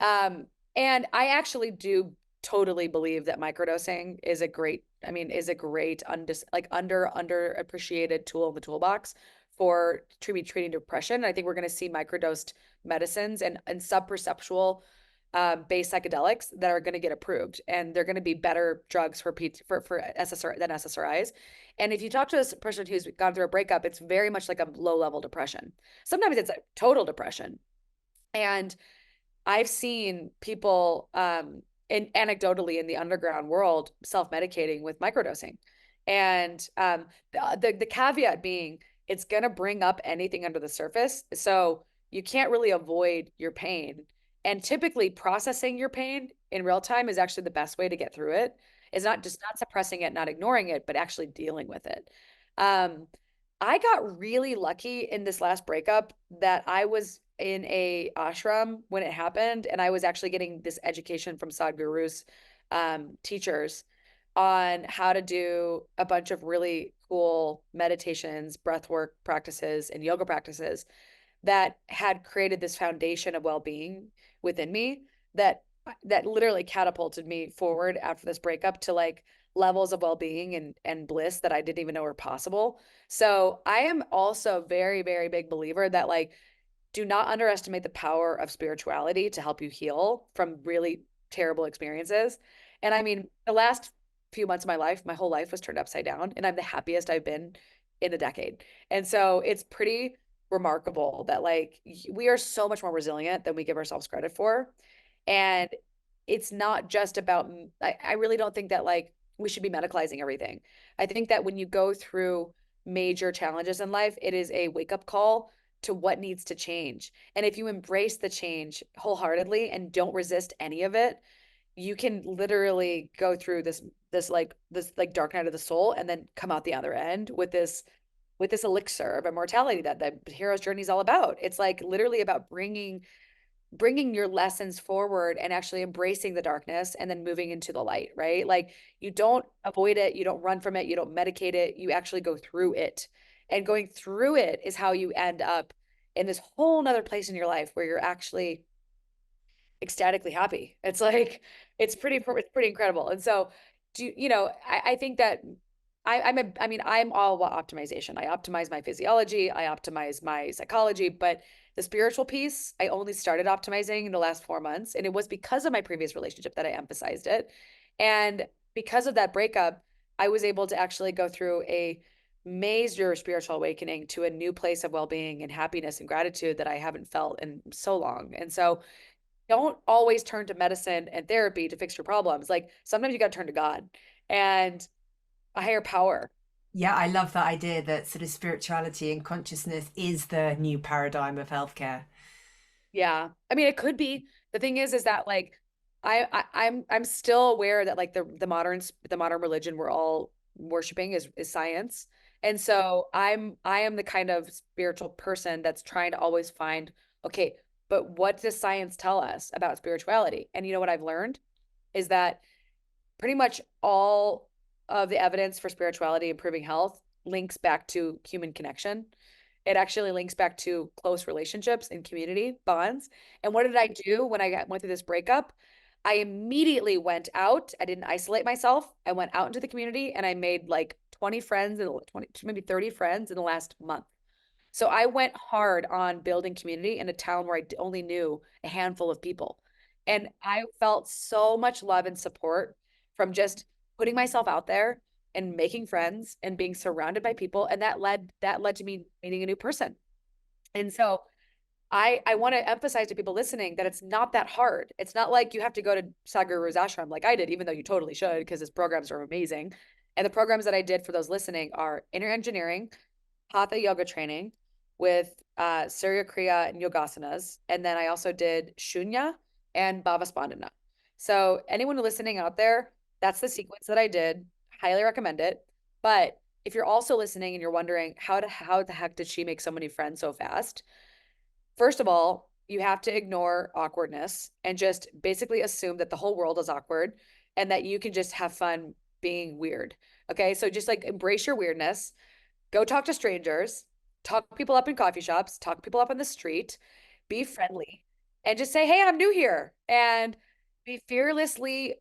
Um, and I actually do totally believe that microdosing is a great, underappreciated tool in the toolbox for treating depression. I think we're going to see microdosed medicines and sub-perceptual based psychedelics that are going to get approved, and they're going to be better drugs for SSRI than SSRIs. And if you talk to a person who's gone through a breakup, it's very much like a low-level depression. Sometimes it's a total depression. And I've seen people anecdotally in the underground world self-medicating with microdosing. And the caveat being, it's going to bring up anything under the surface. So you can't really avoid your pain. And typically processing your pain in real time is actually the best way to get through it. Is not just not suppressing it, not ignoring it, but actually dealing with it. Um, I got really lucky in this last breakup that I was in a ashram when it happened, and I was actually getting this education from Sadhguru's teachers. on how to do a bunch of really cool meditations, breath work practices, and yoga practices that had created this foundation of well-being within me that literally catapulted me forward after this breakup to like levels of well-being and bliss that I didn't even know were possible. So I am also very, very big believer that like do not underestimate the power of spirituality to help you heal from really terrible experiences. And I mean, the last few months of my life, my whole life was turned upside down, and I'm the happiest I've been in a decade. And so it's pretty remarkable that like we are so much more resilient than we give ourselves credit for. And it's not just about, I really don't think that like we should be medicalizing everything. I think that when you go through major challenges in life, it is a wake up call to what needs to change. And if you embrace the change wholeheartedly and don't resist any of it, you can literally go through this dark night of the soul and then come out the other end with this elixir of immortality that the hero's journey is all about. It's like literally about bringing your lessons forward and actually embracing the darkness and then moving into the light, right? Like you don't avoid it, you don't run from it, you don't medicate it, you actually go through it. And going through it is how you end up in this whole nother place in your life where you're actually ecstatically happy. It's like it's pretty incredible. And so I think that I'm all about optimization. I optimize my physiology, I optimize my psychology, but the spiritual piece, I only started optimizing in the last 4 months. And it was because of my previous relationship that I emphasized it. And because of that breakup, I was able to actually go through a major spiritual awakening to a new place of well-being and happiness and gratitude that I haven't felt in so long. And so don't always turn to medicine and therapy to fix your problems. Like sometimes you got to turn to God and a higher power. Yeah, I love that idea that sort of spirituality and consciousness is the new paradigm of healthcare. Yeah. I mean, it could be. The thing is that like I'm still aware that like the modern religion we're all worshiping is science. And so I am the kind of spiritual person that's trying to always find, okay, but what does science tell us about spirituality? And you know what I've learned is that pretty much all of the evidence for spirituality improving health links back to human connection. It actually links back to close relationships and community bonds. And what did I do when went through this breakup? I immediately went out. I didn't isolate myself. I went out into the community and I made like 20 friends and 20, maybe 30 friends in the last month. So I went hard on building community in a town where I only knew a handful of people. And I felt so much love and support from just putting myself out there and making friends and being surrounded by people. And that led to me meeting a new person. And so I want to emphasize to people listening that it's not that hard. It's not like you have to go to Sadhguru's ashram like I did, even though you totally should, because his programs are amazing. And the programs that I did for those listening are inner engineering, hatha yoga training with Surya Kriya and Yogasanas. And then I also did Shunya and Bhava Spandana. So anyone listening out there, that's the sequence that I did. Highly recommend it. But if you're also listening and you're wondering how the heck did she make so many friends so fast? First of all, you have to ignore awkwardness and just basically assume that the whole world is awkward and that you can just have fun being weird. Okay. So just like embrace your weirdness, go talk to strangers, talk people up in coffee shops, talk people up on the street, be friendly, and just say, hey, I'm new here. And be fearlessly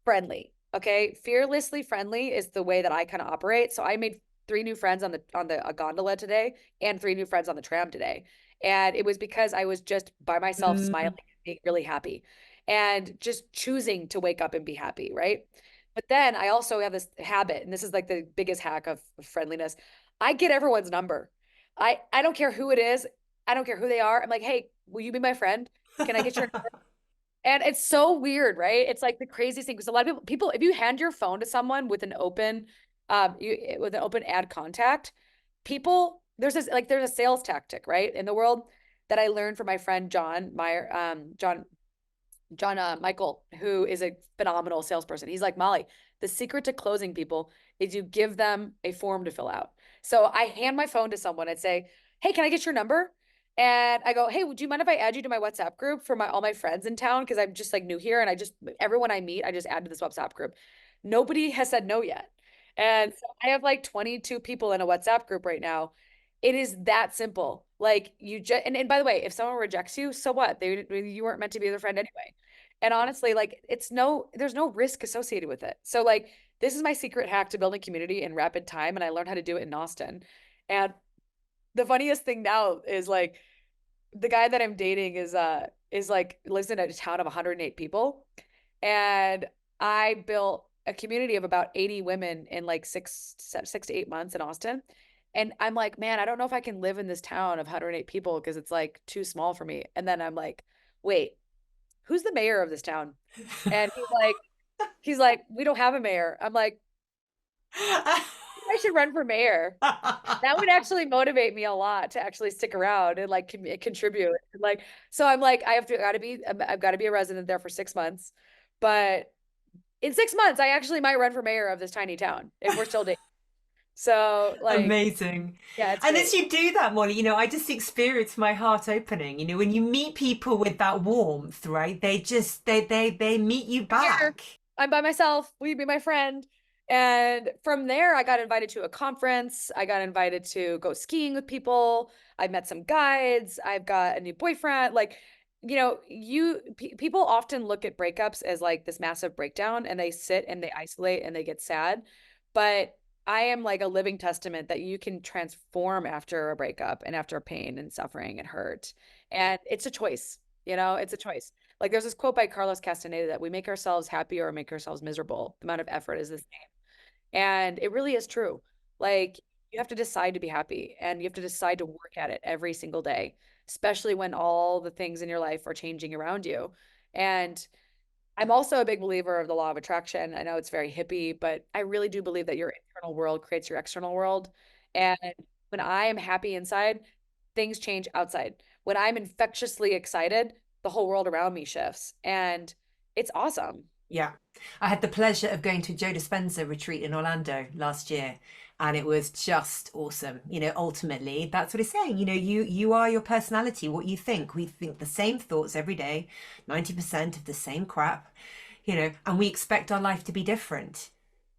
friendly. Okay. Fearlessly friendly is the way that I kind of operate. So I made 3 new friends on the gondola today and 3 new friends on the tram today. And it was because I was just by myself smiling, being really happy and just choosing to wake up and be happy. Right. But then I also have this habit, and this is like the biggest hack of friendliness. I get everyone's number. I don't care who it is. I don't care who they are. I'm like, hey, will you be my friend? Can I get your number? And it's so weird, right? It's like the craziest thing because a lot of people, if you hand your phone to someone with an open, with an open ad contact, people, there's a sales tactic, right, in the world that I learned from my friend John Michael, who is a phenomenal salesperson. He's like, Molly, the secret to closing people is you give them a form to fill out. So I hand my phone to someone and say, hey, can I get your number? And I go, hey, would you mind if I add you to my WhatsApp group for all my friends in town? Because I'm just like new here and everyone I meet, I just add to this WhatsApp group. Nobody has said no yet. And so I have like 22 people in a WhatsApp group right now. It is that simple. Like you just and by the way, if someone rejects you, so what? You weren't meant to be their friend anyway. And honestly, like there's no risk associated with it. So like this is my secret hack to building community in rapid time, and I learned how to do it in Austin. And the funniest thing now is like the guy that I'm dating is like lives in a town of 108 people. And I built a community of about 80 women in like 6 to 8 months in Austin. And I'm like, man, I don't know if I can live in this town of 108 people because it's like too small for me. And then I'm like, wait, who's the mayor of this town? And he's like, we don't have a mayor. I'm like, I should run for mayor. That would actually motivate me a lot to actually stick around and like contribute. Like, so I'm like, I've got to be a resident there for 6 months. But in 6 months, I actually might run for mayor of this tiny town if we're still dating. So like, Amazing. yeah, it's And great. as you do that, Molly, I just experience my heart opening. When you meet people with that warmth, right? They meet you Here, back. I'm by myself. Will you be my friend? And from there, I got invited to a conference. I got invited to go skiing with people. I met some guides. I've got a new boyfriend. Like, people often look at breakups as like this massive breakdown and they sit and they isolate and they get sad. But I am like a living testament that you can transform after a breakup and after pain and suffering and hurt. And it's a choice, it's a choice. Like there's this quote by Carlos Castaneda that we make ourselves happy or make ourselves miserable. The amount of effort is the same. And it really is true. Like you have to decide to be happy and you have to decide to work at it every single day, especially when all the things in your life are changing around you. And I'm also a big believer of the law of attraction. I know it's very hippie, but I really do believe that your internal world creates your external world. And when I am happy inside, things change outside. When I'm infectiously excited, the whole world around me shifts. And it's awesome. Yeah. I had the pleasure of going to a Joe Dispenza retreat in Orlando last year, and it was just awesome. Ultimately, that's what it's saying. You are your personality, what you think. We think the same thoughts every day, 90% of the same crap, and we expect our life to be different.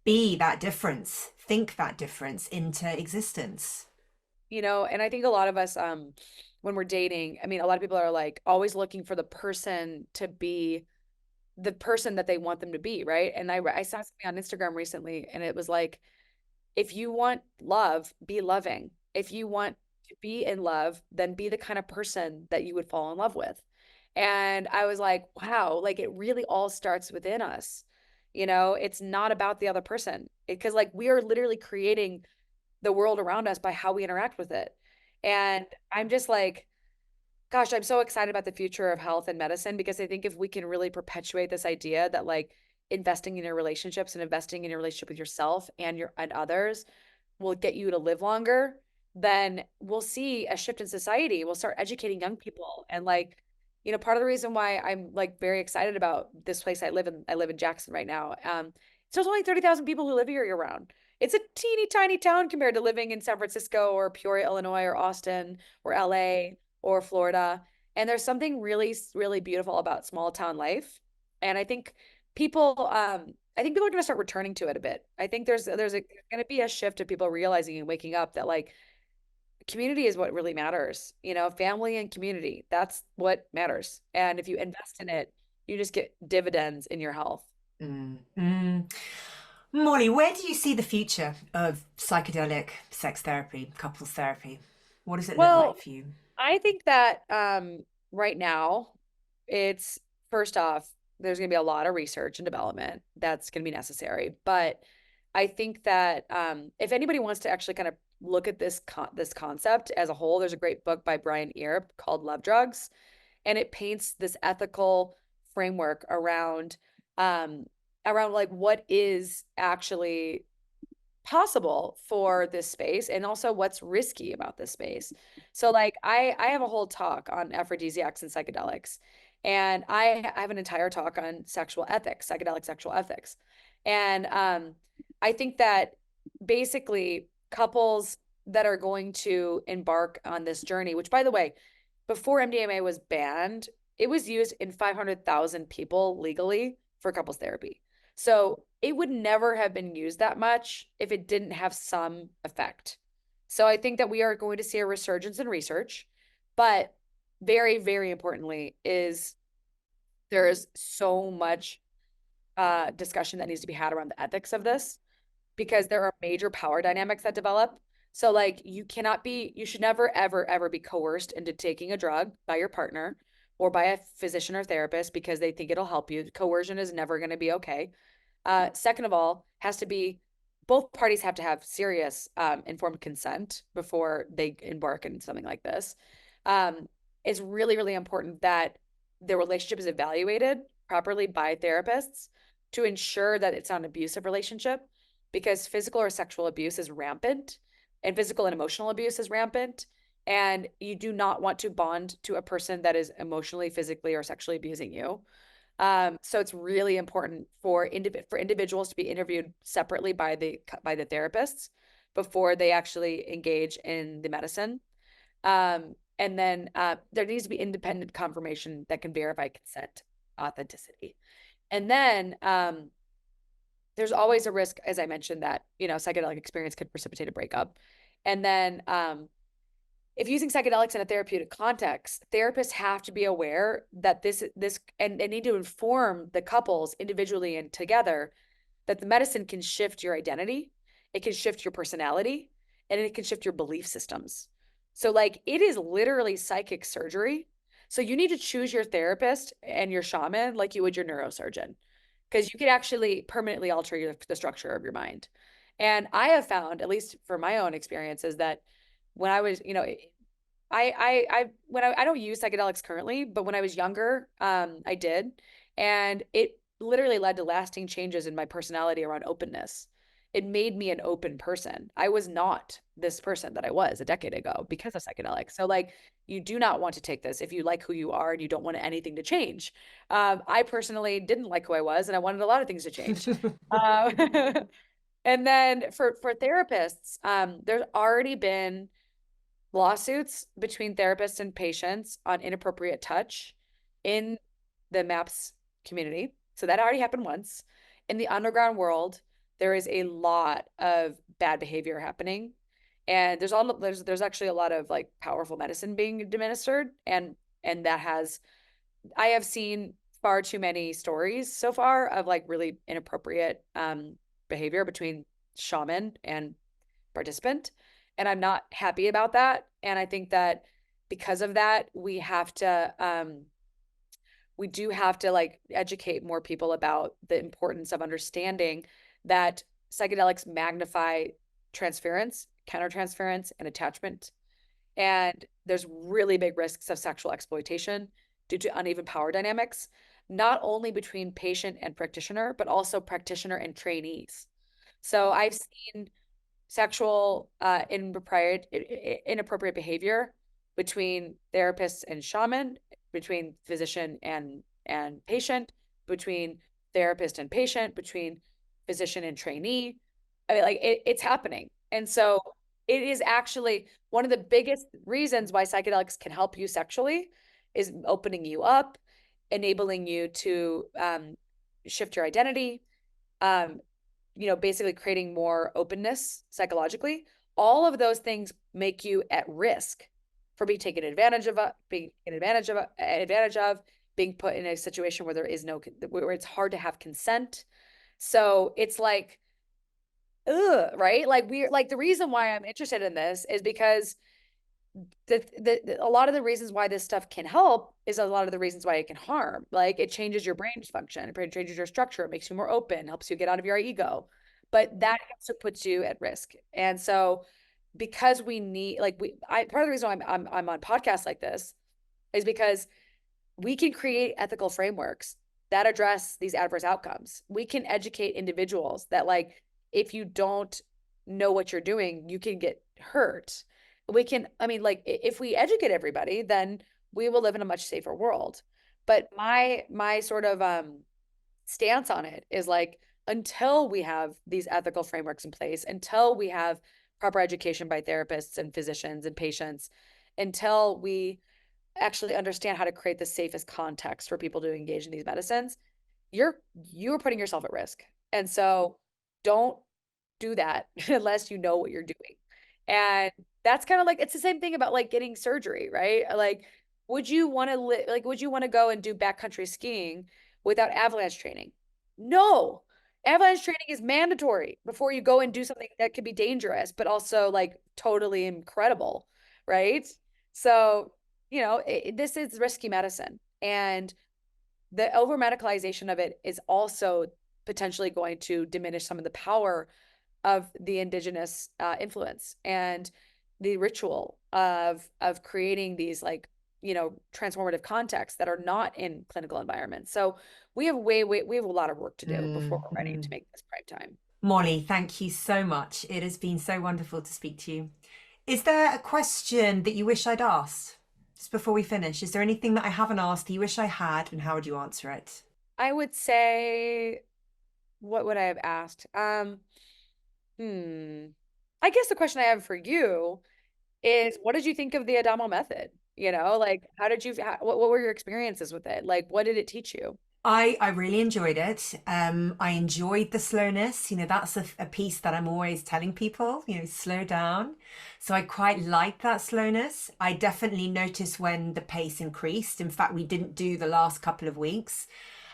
Be that difference, think that difference into existence. And I think a lot of us, when we're dating, I mean, a lot of people are like always looking for the person to be the person that they want them to be, right? And I saw something on Instagram recently, and it was like, if you want love, be loving. If you want to be in love, then be the kind of person that you would fall in love with. And I was like, wow, like it really all starts within us. It's not about the other person because like we are literally creating the world around us by how we interact with it. And I'm just like, gosh, I'm so excited about the future of health and medicine because I think if we can really perpetuate this idea that like investing in your relationships and investing in your relationship with yourself and others will get you to live longer, then we'll see a shift in society. We'll start educating young people. And like, part of the reason why I'm like very excited about this place I live in Jackson right now. So there's only 30,000 people who live here year round. It's a teeny tiny town compared to living in San Francisco or Peoria, Illinois, or Austin or LA or Florida. And there's something really, really beautiful about small town life. And I think people are going to start returning to it a bit. I think there's going to be a shift of people realizing and waking up that like community is what really matters. Family and community, that's what matters. And if you invest in it, you just get dividends in your health. Mm. Mm. Molly, where do you see the future of psychedelic sex therapy, couples therapy? What does it look like Well, for you? I think that right now, it's first off, there's going to be a lot of research and development that's going to be necessary. But I think that if anybody wants to actually kind of look at this concept as a whole, there's a great book by Brian Earp called Love Drugs, and it paints this ethical framework um, around like what is actually possible for this space and also what's risky about this space. So like I have a whole talk on aphrodisiacs and psychedelics. And I have an entire talk on sexual ethics, psychedelic sexual ethics. And I think that basically couples that are going to embark on this journey, which by the way, before MDMA was banned, it was used in 500,000 people legally for couples therapy. So it would never have been used that much if it didn't have some effect. So I think that we are going to see a resurgence in research, but very, very importantly is there is so much discussion that needs to be had around the ethics of this, because there are major power dynamics that develop. So like you should never, ever, ever be coerced into taking a drug by your partner or by a physician or therapist because they think it'll help you. Coercion is never going to be okay. Second of all, both parties have to have serious informed consent before they embark in something like this. It's really, really important that the relationship is evaluated properly by therapists to ensure that it's not an abusive relationship, because physical or sexual abuse is rampant and physical and emotional abuse is rampant. And you do not want to bond to a person that is emotionally, physically, or sexually abusing you. So it's really important for individuals to be interviewed separately by the therapists before they actually engage in the medicine. And then there needs to be independent confirmation that can verify consent, authenticity. And then there's always a risk, as I mentioned, that, psychedelic experience could precipitate a breakup. And then if using psychedelics in a therapeutic context, therapists have to be aware that and they need to inform the couples individually and together that the medicine can shift your identity, it can shift your personality, and it can shift your belief systems. So like it is literally psychic surgery. So you need to choose your therapist and your shaman like you would your neurosurgeon, because you could actually permanently alter the structure of your mind. And I have found, at least for my own experiences, that when I was, I don't use psychedelics currently, but when I was younger, I did, and it literally led to lasting changes in my personality around openness. It made me an open person. I was not this person that I was a decade ago because of psychedelics. So like, you do not want to take this if you like who you are and you don't want anything to change. I personally didn't like who I was, and I wanted a lot of things to change. And then for therapists, there's already been lawsuits between therapists and patients on inappropriate touch in the MAPS community. So that already happened once. In the underground world, there is a lot of bad behavior happening. And there's actually a lot of like powerful medicine being administered. And I have seen far too many stories so far of like really inappropriate behavior between shaman and participant. And I'm not happy about that. And I think that because of that, we do have to like educate more people about the importance of understanding that psychedelics magnify transference, countertransference, and attachment. And there's really big risks of sexual exploitation due to uneven power dynamics, not only between patient and practitioner, but also practitioner and trainees. So I've seen sexual inappropriate behavior between therapists and shaman, between physician and patient, between therapist and patient, between physician and trainee. I mean, like it's happening. And so it is actually one of the biggest reasons why psychedelics can help you sexually is opening you up, enabling you to shift your identity, basically creating more openness psychologically. All of those things make you at risk for being taken advantage of, being put in a situation where where it's hard to have consent. So it's like, ugh, right? Like the reason why I'm interested in this is because a lot of the reasons why this stuff can help is a lot of the reasons why it can harm. Like it changes your brain function, it changes your structure, it makes you more open, helps you get out of your ego, but that also puts you at risk. And so because we need part of the reason why I'm on podcasts like this is because we can create ethical frameworks that address these adverse outcomes. We can educate individuals that like if you don't know what you're doing, you can get hurt. If we educate everybody, then we will live in a much safer world. But my sort of stance on it is like, until we have these ethical frameworks in place, until we have proper education by therapists and physicians and patients, until we actually understand how to create the safest context for people to engage in these medicines, you're putting yourself at risk. And so don't do that unless you know what you're doing. And that's kind of like, it's the same thing about like getting surgery, right? Like, would you want to would you want to go and do backcountry skiing without avalanche training? No. Avalanche training is mandatory before you go and do something that could be dangerous, but also like totally incredible, right? So, this is risky medicine. And the over medicalization of it is also potentially going to diminish some of the power of the indigenous influence and the ritual of creating these like transformative contexts that are not in clinical environments. So we have we have a lot of work to do before we're ready to make this prime time. Molly, thank you so much. It has been so wonderful to speak to you. Is there a question that you wish I'd asked just before we finish? Is there anything that I haven't asked that you wish I had, and how would you answer it? I would say, what would I have asked? I guess the question I have for you is, what did you think of the Adamo method? Like, how did what were your experiences with it? Like, what did it teach you? I really enjoyed it. I enjoyed the slowness. That's a piece that I'm always telling people, slow down. So I quite like that slowness. I definitely noticed when the pace increased. In fact, we didn't do the last couple of weeks.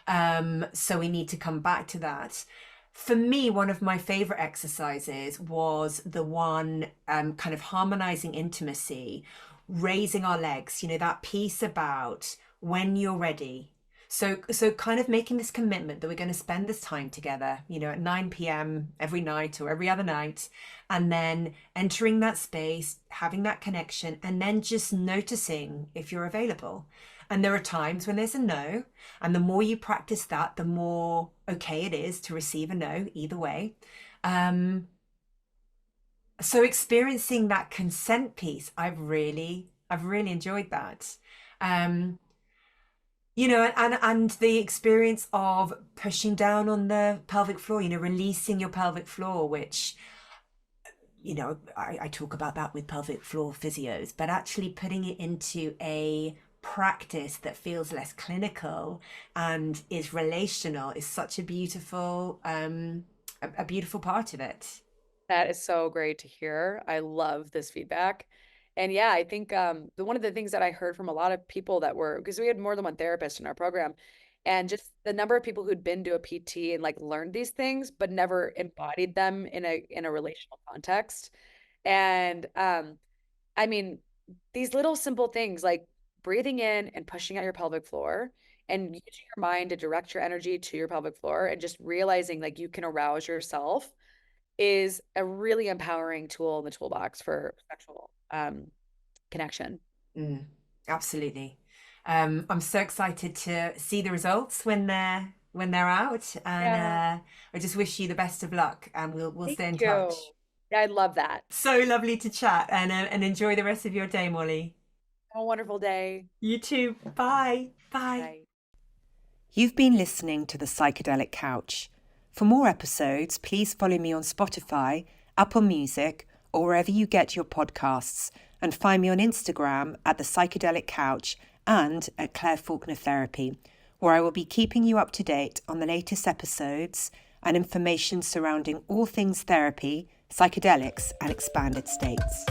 So we need to come back to that. For me, one of my favorite exercises was the one kind of harmonizing intimacy, raising our legs, that piece about when you're ready. So kind of making this commitment that we're going to spend this time together, at 9 p.m. every night or every other night, and then entering that space, having that connection, and then just noticing if you're available. And there are times when there's a no, and the more you practice that, the more okay it is to receive a no either way. So experiencing that consent piece, I've really enjoyed that. And the experience of pushing down on the pelvic floor, releasing your pelvic floor, which, I talk about that with pelvic floor physios, but actually putting it into a practice that feels less clinical and is relational is such a beautiful part of it. That is so great to hear. I love this feedback. And yeah, I think one of the things that I heard from a lot of people because we had more than one therapist in our program, and just the number of people who'd been to a PT and like learned these things, but never embodied them in a relational context. And I mean, these little simple things like breathing in and pushing out your pelvic floor and using your mind to direct your energy to your pelvic floor and just realizing like you can arouse yourself is a really empowering tool in the toolbox for sexual connection. Absolutely. I'm so excited to see the results when they're out, and I just wish you the best of luck, and we'll stay in touch. Yeah, I love that. So lovely to chat, and enjoy the rest of your day, Molly. Have a wonderful day. You too. Bye. Bye. Bye. You've been listening to The Psychedelic Couch. For more episodes, please follow me on Spotify, Apple Music, or wherever you get your podcasts, and find me on Instagram at The Psychedelic Couch and at Claire Faulkner Therapy, where I will be keeping you up to date on the latest episodes and information surrounding all things therapy, psychedelics, and expanded states.